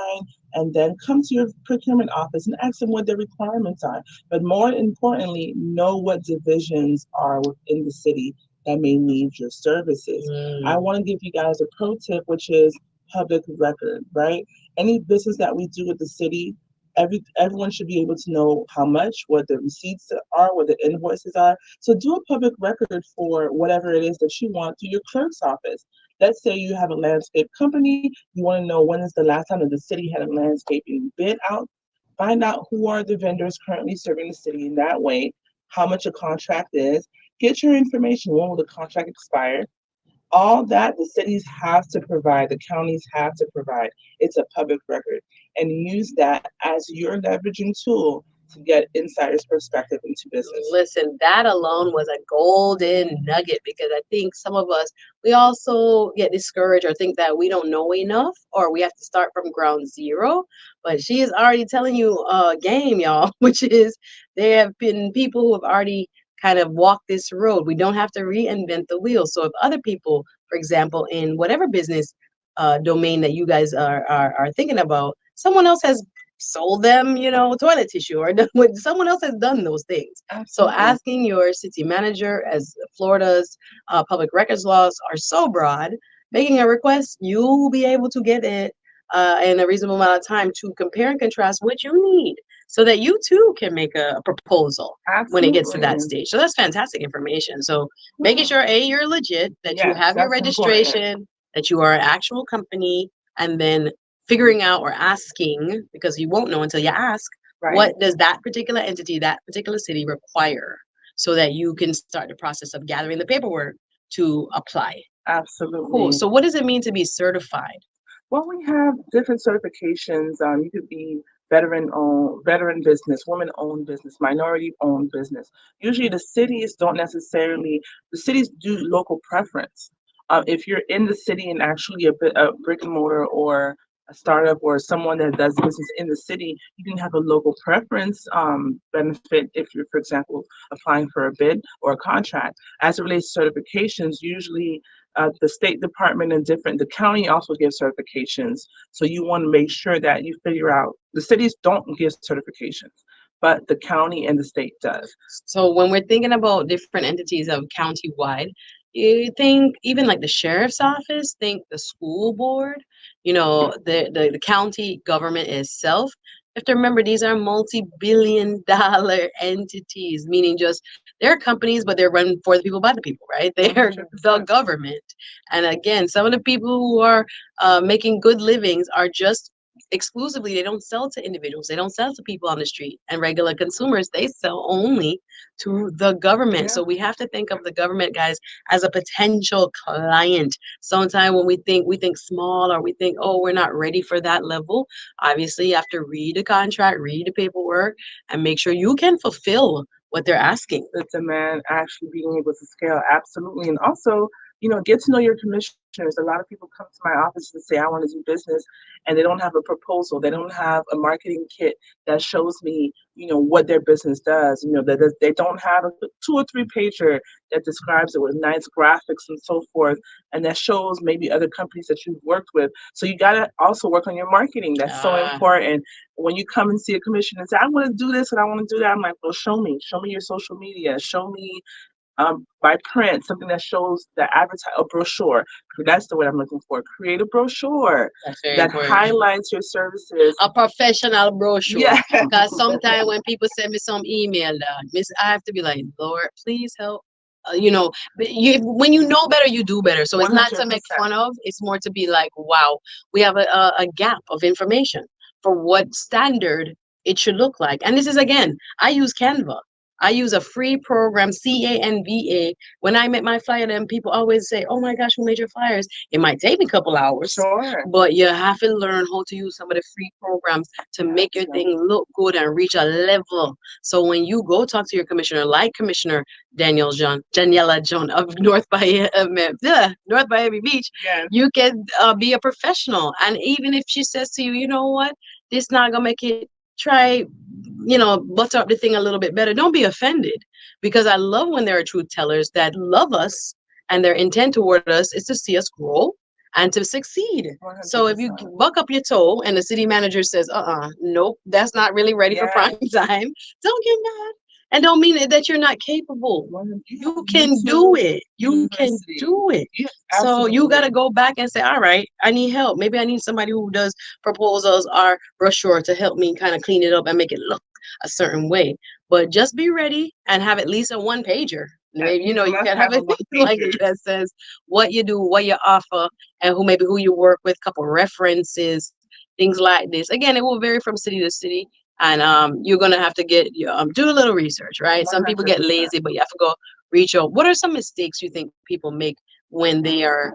and then come to your procurement office and ask them what their requirements are. But more importantly, know what divisions are within the city that may need your services. I want to give you guys a pro tip, which is public record, right? Any business that we do with the city, everyone should be able to know how much, what the receipts are, what the invoices are. So do a public record for whatever it is that you want through your clerk's office. Let's say you have a landscape company, you want to know when is the last time that the city had a landscaping bid out. Find out who are the vendors currently serving the city in that way, how much a contract is, get your information, when will the contract expire. All that the cities have to provide, the counties have to provide. It's a public record. And use that as your leveraging tool to get insider's perspective into business. Listen, that alone was a golden nugget, because I think some of us, we also get discouraged or think that we don't know enough or we have to start from ground zero. But she is already telling you game, y'all, which is there have been people who have already kind of walked this road. We don't have to reinvent the wheel. So if other people, for example, in whatever business domain that you guys are thinking about, someone else has sold them, toilet tissue, or someone else has done those things. Absolutely. So asking your city manager, as Florida's public records laws are so broad, making a request, you'll be able to get it in a reasonable amount of time to compare and contrast what you need, so that you too can make a proposal when it gets to that stage. So that's fantastic information. So making sure you're legit, that you have your registration, that you are an actual company, and then figuring out or asking, because you won't know until you ask, what does that particular entity, that particular city require, so that you can start the process of gathering the paperwork to apply. Absolutely. Cool. So what does it mean to be certified? Well, we have different certifications. You could be veteran business, women-owned business, minority-owned business. Usually the cities do local preference. If you're in the city and actually a brick and mortar or a startup or someone that does business in the city, you can have a local preference benefit if you're, for example, applying for a bid or a contract. As it relates to certifications, usually the State Department and the county also gives certifications. So you want to make sure that you figure out, the cities don't give certifications, but the county and the state does. So when we're thinking about different entities of county-wide, you think even like the sheriff's office, think the school board, the county government itself. have to remember these are multi-billion-dollar entities, meaning just they're companies, but they're run for the people by the people, right? They're the government. And again, some of the people who are making good livings are just exclusively, they don't sell to individuals, they don't sell to people on the street and regular consumers, they sell only to the government. So we have to think of the government, guys, as a potential client. Sometimes when we think small, or we think, oh, we're not ready for that level. Obviously, you have to read the contract, read the paperwork, and make sure you can fulfill what they're asking. The demand actually being able to scale, absolutely. And also, get to know your commissioners. A lot of people come to my office and say, I want to do business, and they don't have a proposal. They don't have a marketing kit that shows me, what their business does. That they don't have a 2 or 3 pager that describes it with nice graphics and so forth, and that shows maybe other companies that you've worked with. So you got to also work on your marketing. That's so important. When you come and see a commissioner and say, I want to do this and I want to do that, I'm like, well, show me your social media, show me by print, something that shows the a brochure. That's the word I'm looking for. Create a brochure that highlights your services. A professional brochure. Yeah. Because sometimes when people send me some email, I have to be like, Lord, please help. But when you know better, you do better. So it's 100%. Not to make fun of. It's more to be like, wow, we have a gap of information for what standard it should look like. And this is, again, I use Canva. I use a free program, CANVA. When I make my flyer, then people always say, oh my gosh, who made your flyers? It might take me a couple hours, but you have to learn how to use some of the free programs to make your thing look good and reach a level. So when you go talk to your commissioner, like Commissioner Daniela John of North Miami Beach, you can be a professional. And even if she says to you, you know what, this not gonna make it, try, butter up the thing a little bit better. Don't be offended, because I love when there are truth tellers that love us and their intent toward us is to see us grow and to succeed. 100%. So if you buck up your toe and the city manager says, nope, that's not really ready for prime time, don't get mad. And don't mean it that you're not capable. You can do it. You can do it. Yeah, so you got to go back and say, all right, I need help. Maybe I need somebody who does proposals or brochure to help me kind of clean it up and make it look a certain way. But just be ready and have at least a 1-pager. Maybe, you can have it like that says what you do, what you offer, and who you work with, couple references, things like this. Again, it will vary from city to city. And you're gonna have to do a little research, right? 100%. Some people get lazy, but you have to go reach out. What are some mistakes you think people make when they are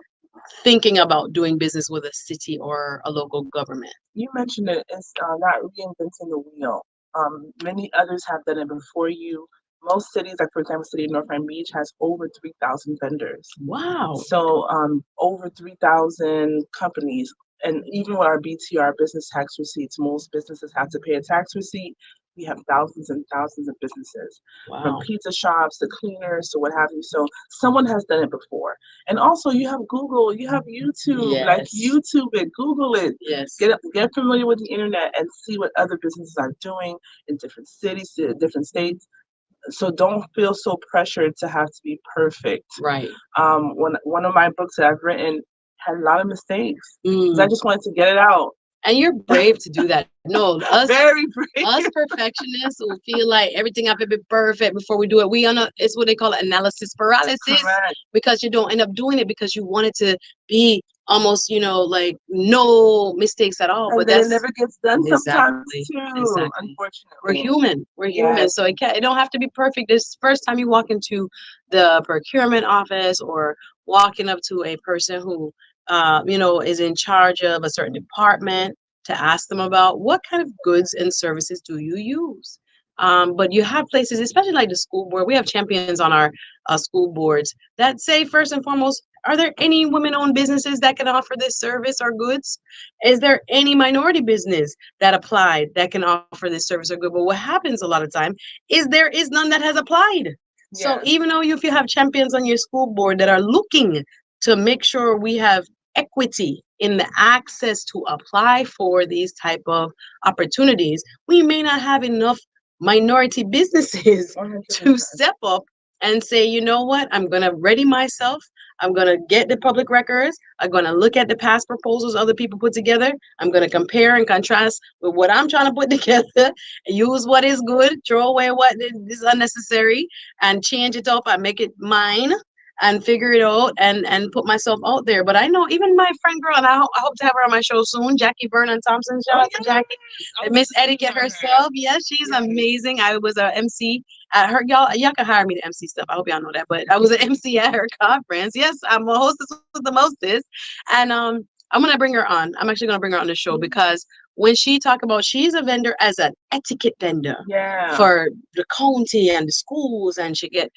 thinking about doing business with a city or a local government? You mentioned it. It's not reinventing the wheel. Many others have done it before you. Most cities, like for example, City of North Miami Beach has over 3,000 vendors. Wow. So over 3,000 companies. And even with our BTR, business tax receipts, most businesses have to pay a tax receipt. We have thousands and thousands of businesses, from pizza shops to cleaners to what have you. So someone has done it before. And also you have Google, you have YouTube, like YouTube it, Google it. Yes. Get familiar with the internet and see what other businesses are doing in different cities, different states. So don't feel so pressured to have to be perfect. Right. One of my books that I've written had a lot of mistakes. I just wanted to get it out. And you're brave to do that. No, us very brave. Us perfectionists who feel like everything have to be perfect before we do it. It's what they call analysis paralysis. Correct. Because you don't end up doing it because you want it to be almost, like no mistakes at all. And but then it never gets done sometimes too. Exactly. Unfortunately, we're human. We're human, so it don't have to be perfect. This first time you walk into the procurement office or walking up to a person who is in charge of a certain department, to ask them about what kind of goods and services do you use. But you have places, especially like the school board. We have champions on our school boards that say, first and foremost, are there any women-owned businesses that can offer this service or goods? Is there any minority business that applied that can offer this service or good? But what happens a lot of time is there is none that has applied. Yeah. So even though if you have champions on your school board that are looking to make sure we have equity in the access to apply for these type of opportunities, we may not have enough minority businesses 100%. To step up and say, you know what, I'm going to ready myself. I'm going to get the public records. I'm going to look at the past proposals other people put together. I'm going to compare and contrast with what I'm trying to put together, use what is good, throw away what is unnecessary, and change it up and make it mine and figure it out and put myself out there. But I know even my friend girl, and I hope to have her on my show soon, Jackie Vernon Thompson. Shout out to Jackie. Miss Etiquette herself. Yes, she's amazing. I was a MC at her. Y'all can hire me to MC stuff. I hope y'all know that. But I was an MC at her conference. Yes, I'm a hostess with the mostest. And I'm gonna bring her on. I'm actually gonna bring her on the show because when she talked about she's a vendor as an etiquette vendor for the county and the schools, and she get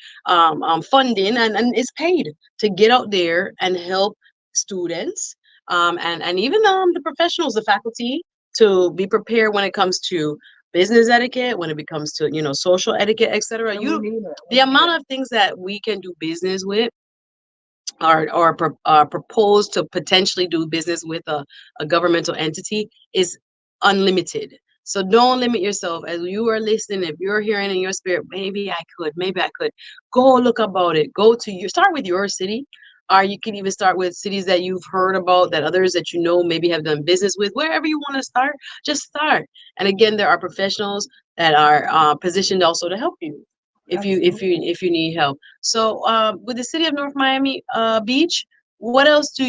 funding and is paid to get out there and help students and even the professionals, the faculty, to be prepared when it comes to business etiquette, when it comes to social etiquette, etc. The amount of things that we can do business with or propose to potentially do business with a governmental entity is unlimited. So don't limit yourself. As you are listening, if you're hearing in your spirit, maybe I could, go look about it. Start with your city, or you can even start with cities that you've heard about, that others that maybe have done business with. Wherever you want to start, just start. And again, there are professionals that are positioned also to help you if you need help. So with the city of North Miami Beach, what else are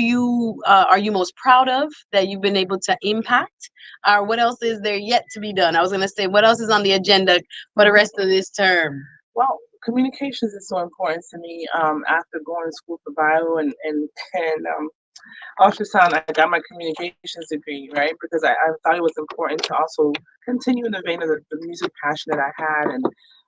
you most proud of that you've been able to impact? Or what else is there yet to be done? I was going to say, what else is on the agenda for the rest of this term? Well, communications is so important to me. After going to school for bio and ultrasound, I got my communications degree, right? Because I thought it was important to also continue in the vein of the music passion that I had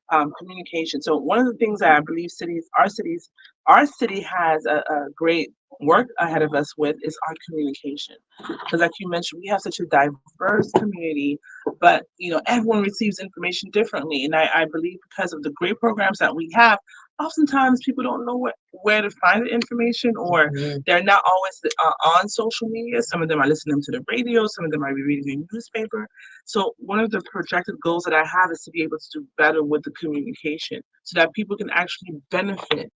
and communication. So one of the things that I believe our city has a great work ahead of us with is our communication. Because like you mentioned, we have such a diverse community, but everyone receives information differently. And I believe because of the great programs that we have, oftentimes people don't know where to find the information, or they're not always on social media. Some of them are listening to the radio, some of them are reading the newspaper. So one of the projected goals that I have is to be able to do better with the communication so that people can actually benefit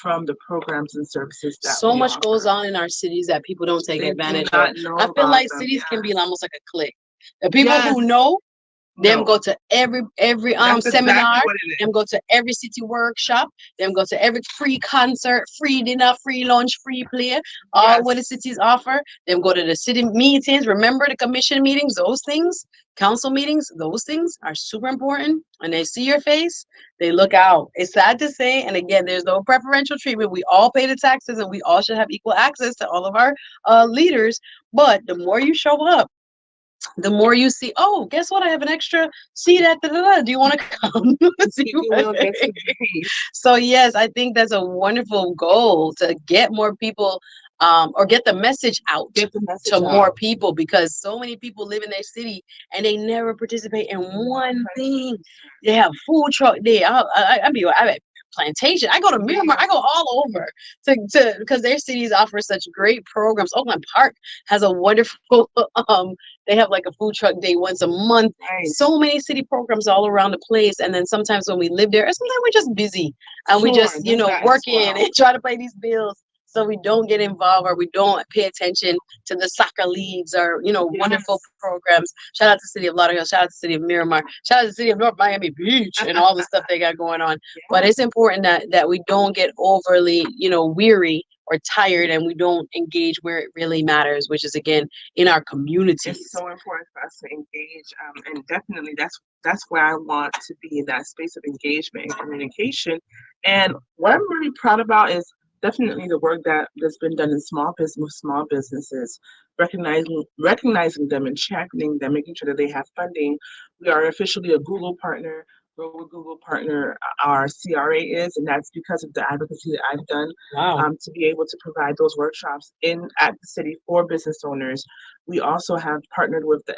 from the programs and services that so much offer. goes on in our cities that people don't take advantage of. I feel like cities can be almost like a clique. The people who know them go to every seminar, them go to every city workshop, them go to every free concert, free dinner, free lunch, free play, all what the cities offer. Them go to the city meetings. Remember the commission meetings, those things, council meetings, those things are super important. When they see your face, they look out. It's sad to say, and again, there's no preferential treatment. We all pay the taxes and we all should have equal access to all of our leaders. But the more you show up, the more you see, oh, guess what? I have an extra seat at do you want to come? So yes, I think that's a wonderful goal to get more people or get the message out to more people, because so many people live in their city and they never participate in one thing. They have food truck day. I mean, plantation. I go to Miramar. I go all over to because their cities offer such great programs. Oakland Park has a wonderful they have like a food truck day once a month. So many city programs all around the place. And then sometimes when we live there, sometimes we're just busy and we just working and try to pay these bills. So we don't get involved, or we don't pay attention to the soccer leagues or, wonderful programs. Shout out to the city of Lauderdale. Shout out to the city of Miramar. Shout out to the city of North Miami Beach and all the stuff they got going on. But it's important that we don't get overly, weary or tired, and we don't engage where it really matters, which is, again, in our communities. It's so important for us to engage. And definitely that's where I want to be, in that space of engagement and communication. And what I'm really proud about is definitely the work that's been done in small businesses, recognizing them and championing them, making sure that they have funding. We are officially a Google partner. Grow with Google partner, our CRA is, and that's because of the advocacy that I've done to be able to provide those workshops at the city for business owners. We also have partnered with the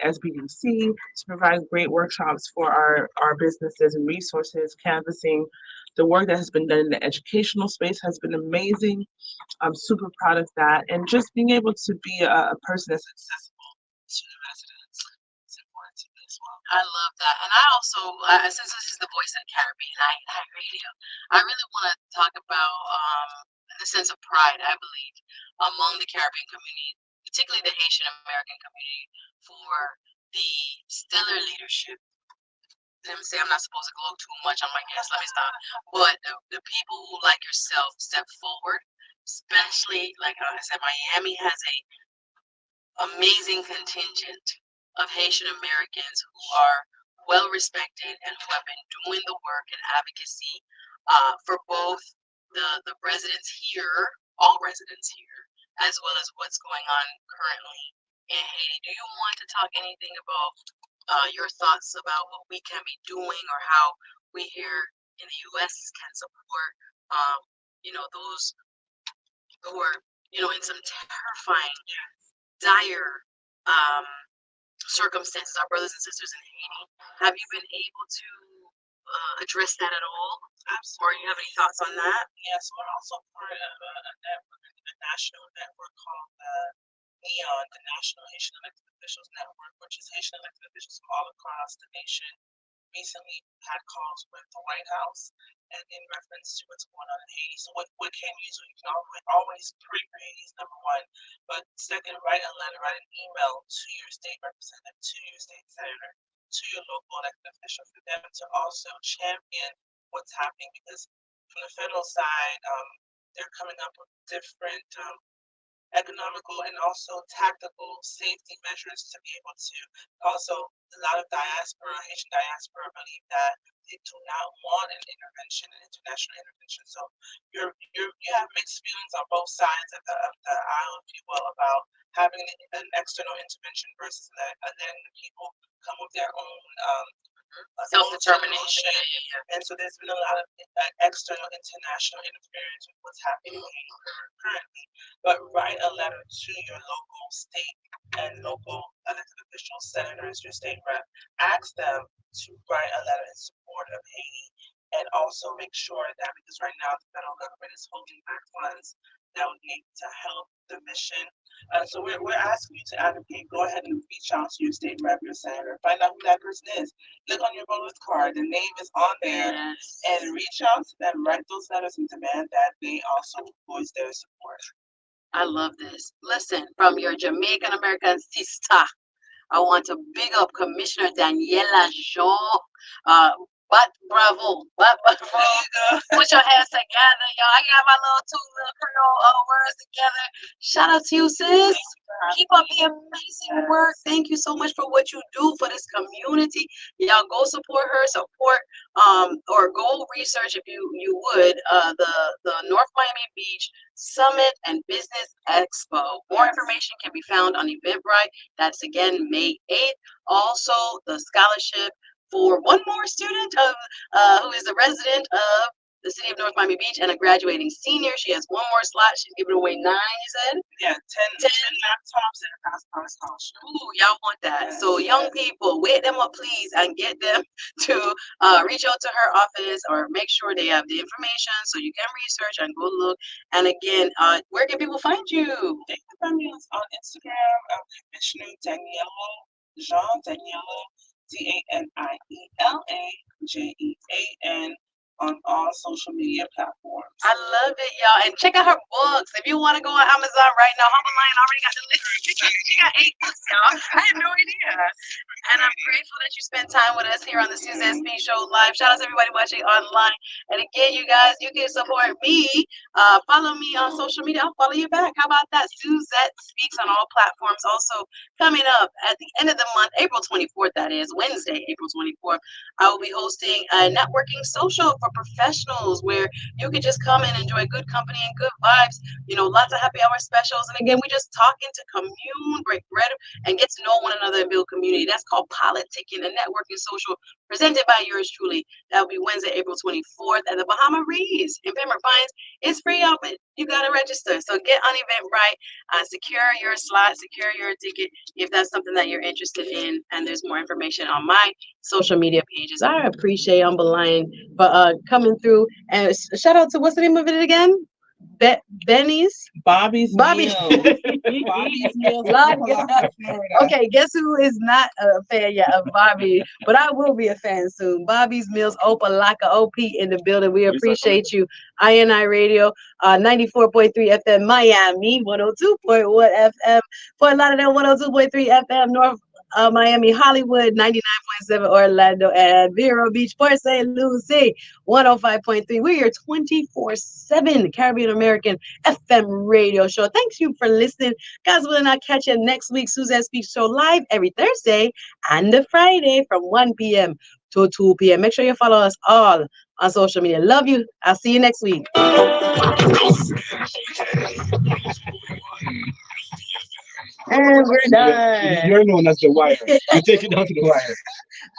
SBDC to provide great workshops for our businesses and resources, canvassing. The work that has been done in the educational space has been amazing. I'm super proud of that. And just being able to be a person that's accessible to the residents is important to me as well. I love that. And I also, since this is the Voice of the Caribbean, I radio, I really want to talk about the sense of pride, I believe, among the Caribbean community, particularly the Haitian American community, for the stellar leadership. Let me say I'm not supposed to go too much on my guests. Let me stop. But the people who, like yourself, step forward, especially, like I said, Miami has a amazing contingent of Haitian Americans who are well respected and who have been doing the work and advocacy for both the residents here, all residents here, as well as what's going on currently in Haiti. Do you want to talk anything about your thoughts about what we can be doing, or how we here in the U.S. can support, those who are, in some terrifying, dire circumstances, our brothers and sisters in Haiti? Have you been able to address that at all? Absolutely. Or you have any thoughts on that? Yes, we're also part of a network, a national network called NEON, the National Haitian Elected Officials Network, which is Haitian elected officials all across the nation. Recently had calls with the White House and in reference to what's going on in Haiti. So what can you do? You can always pray for Haiti is number one. But second, write a letter, write an email to your state representative, to your state senator, to your local elected official, for them to also champion what's happening, because from the federal side, they're coming up with different economical and also tactical safety measures to be able to also, a lot of Haitian diaspora believe that they do not want an intervention, an international intervention. So you have mixed feelings on both sides of the aisle, if you will, about having an external intervention versus letting the people come with their own self-determination. And so there's been a lot of external international interference with what's happening currently. But write a letter to your local state and local elected officials, senators, your state rep. Ask them to write a letter in support of Haiti, and also make sure that, because right now the federal government is holding back funds that would be to help the mission. So we're asking you to advocate. Go ahead and reach out to your state rep, your senator. Find out who that person is. Look on your voter's card. The name is on there. Yes. And reach out to them. Write those letters and demand that they also voice their support. I love this. Listen, from your Jamaican American sister, I want to big up Commissioner Daniela Jean. But bravo. Put your hands together, y'all. I got my two little Creole words together. Shout out to you, sis. Keep up the amazing work. Thank you so much for what you do for this community. Y'all go support her, or go research, if you would, the North Miami Beach Summit and Business Expo. More information can be found on Eventbrite. That's again May 8th. Also, the scholarship for one more student who is a resident of the city of North Miami Beach and a graduating senior. She has one more slot. She's giving away 9, you said? Yeah, 10 laptops and a scholarship. Ooh, y'all want that. Yes. So young people, wake them up, please, and get them to reach out to her office, or make sure they have the information so you can research and go look. And again, where can people find you? They can find me on Instagram, Commissioner Daniela Jean, Daniela, DANIELAJEAN, on all social media platforms. I love it, y'all. And check out her books. If you want to go on Amazon right now, Humble Lion already got the list. She got 8 books, y'all. I had no idea. And I'm grateful that you spent time with us here on the Suzette Speak Show Live. Shout out to everybody watching online. And again, you guys, you can support me. Follow me on social media. I'll follow you back. How about that? Suzette Speaks on all platforms. Also, coming up at the end of the month, April 24th, that is Wednesday, April 24th, I will be hosting a networking social for professionals, where you can just come and enjoy good company and good vibes. Lots of happy hour specials. And again, we just talking to commune, break bread, and get to know one another and build community. That's called politicking, a networking social presented by yours truly. That will be Wednesday, April 24th at the Bahama Reeds in Pembroke Pines. It's free out, but you got to register. So get on Eventbrite, secure your slot, secure your ticket if that's something that you're interested in. And there's more information on my social media pages. I appreciate Humble Lion for coming through. And shout out to, what's the name of it again? Benny's. Bobby's Bobby. Meals. Bobby's Meals. Love in you. Florida. Okay, guess who is not a fan yet of Bobby, but I will be a fan soon. Bobby's Meals, Opalaka, OP in the building. We appreciate you. INI Radio, 94.3 FM, Miami, 102.1 FM, Fort Lauderdale, 102.3 FM, North Miami, Hollywood, 99.7 Orlando, and Vero Beach, Port St. Lucie, 105.3. We're your 24/7 Caribbean American FM radio show. Thanks you for listening. Guys, will not catch you next week. Suzette Speaks Show live every Thursday and a Friday from 1 p.m. to 2 p.m. Make sure you follow us all on social media. Love you. I'll see you next week. And we're done. You're known as the wire. You take it down to the wire.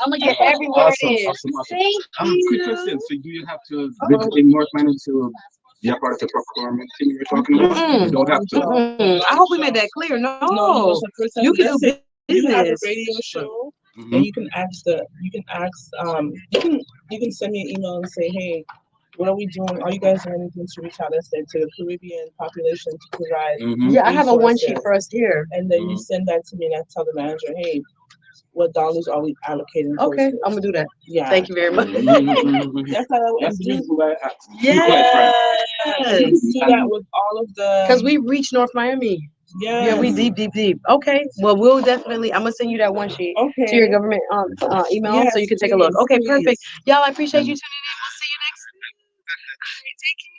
I'm gonna get every word in. Thank you. Quick question. So do you have to visit in North Miami to be a part of the procurement team you're talking about? You don't have to. I hope we made that clear. No, you can do business. You have a radio show, and you can ask you can send me an email and say, hey, what are we doing? Are you guys doing anything to reach out, let's say, to the Caribbean population to provide? Yeah, I have a one sheet for us here. And then you send that to me, and I tell the manager, hey, what dollars are we allocating? Okay, I'm gonna do that. Yeah. Thank you very much. That's how That's the reason why I asked. Yes. You do that with all of the. Because we reach North Miami. Yeah, we deep. Okay, well, we'll definitely. I'm gonna send you that one sheet to your government email so you can take a look. Okay, perfect. Y'all, I appreciate you tuning in. We'll see you next week. Take care.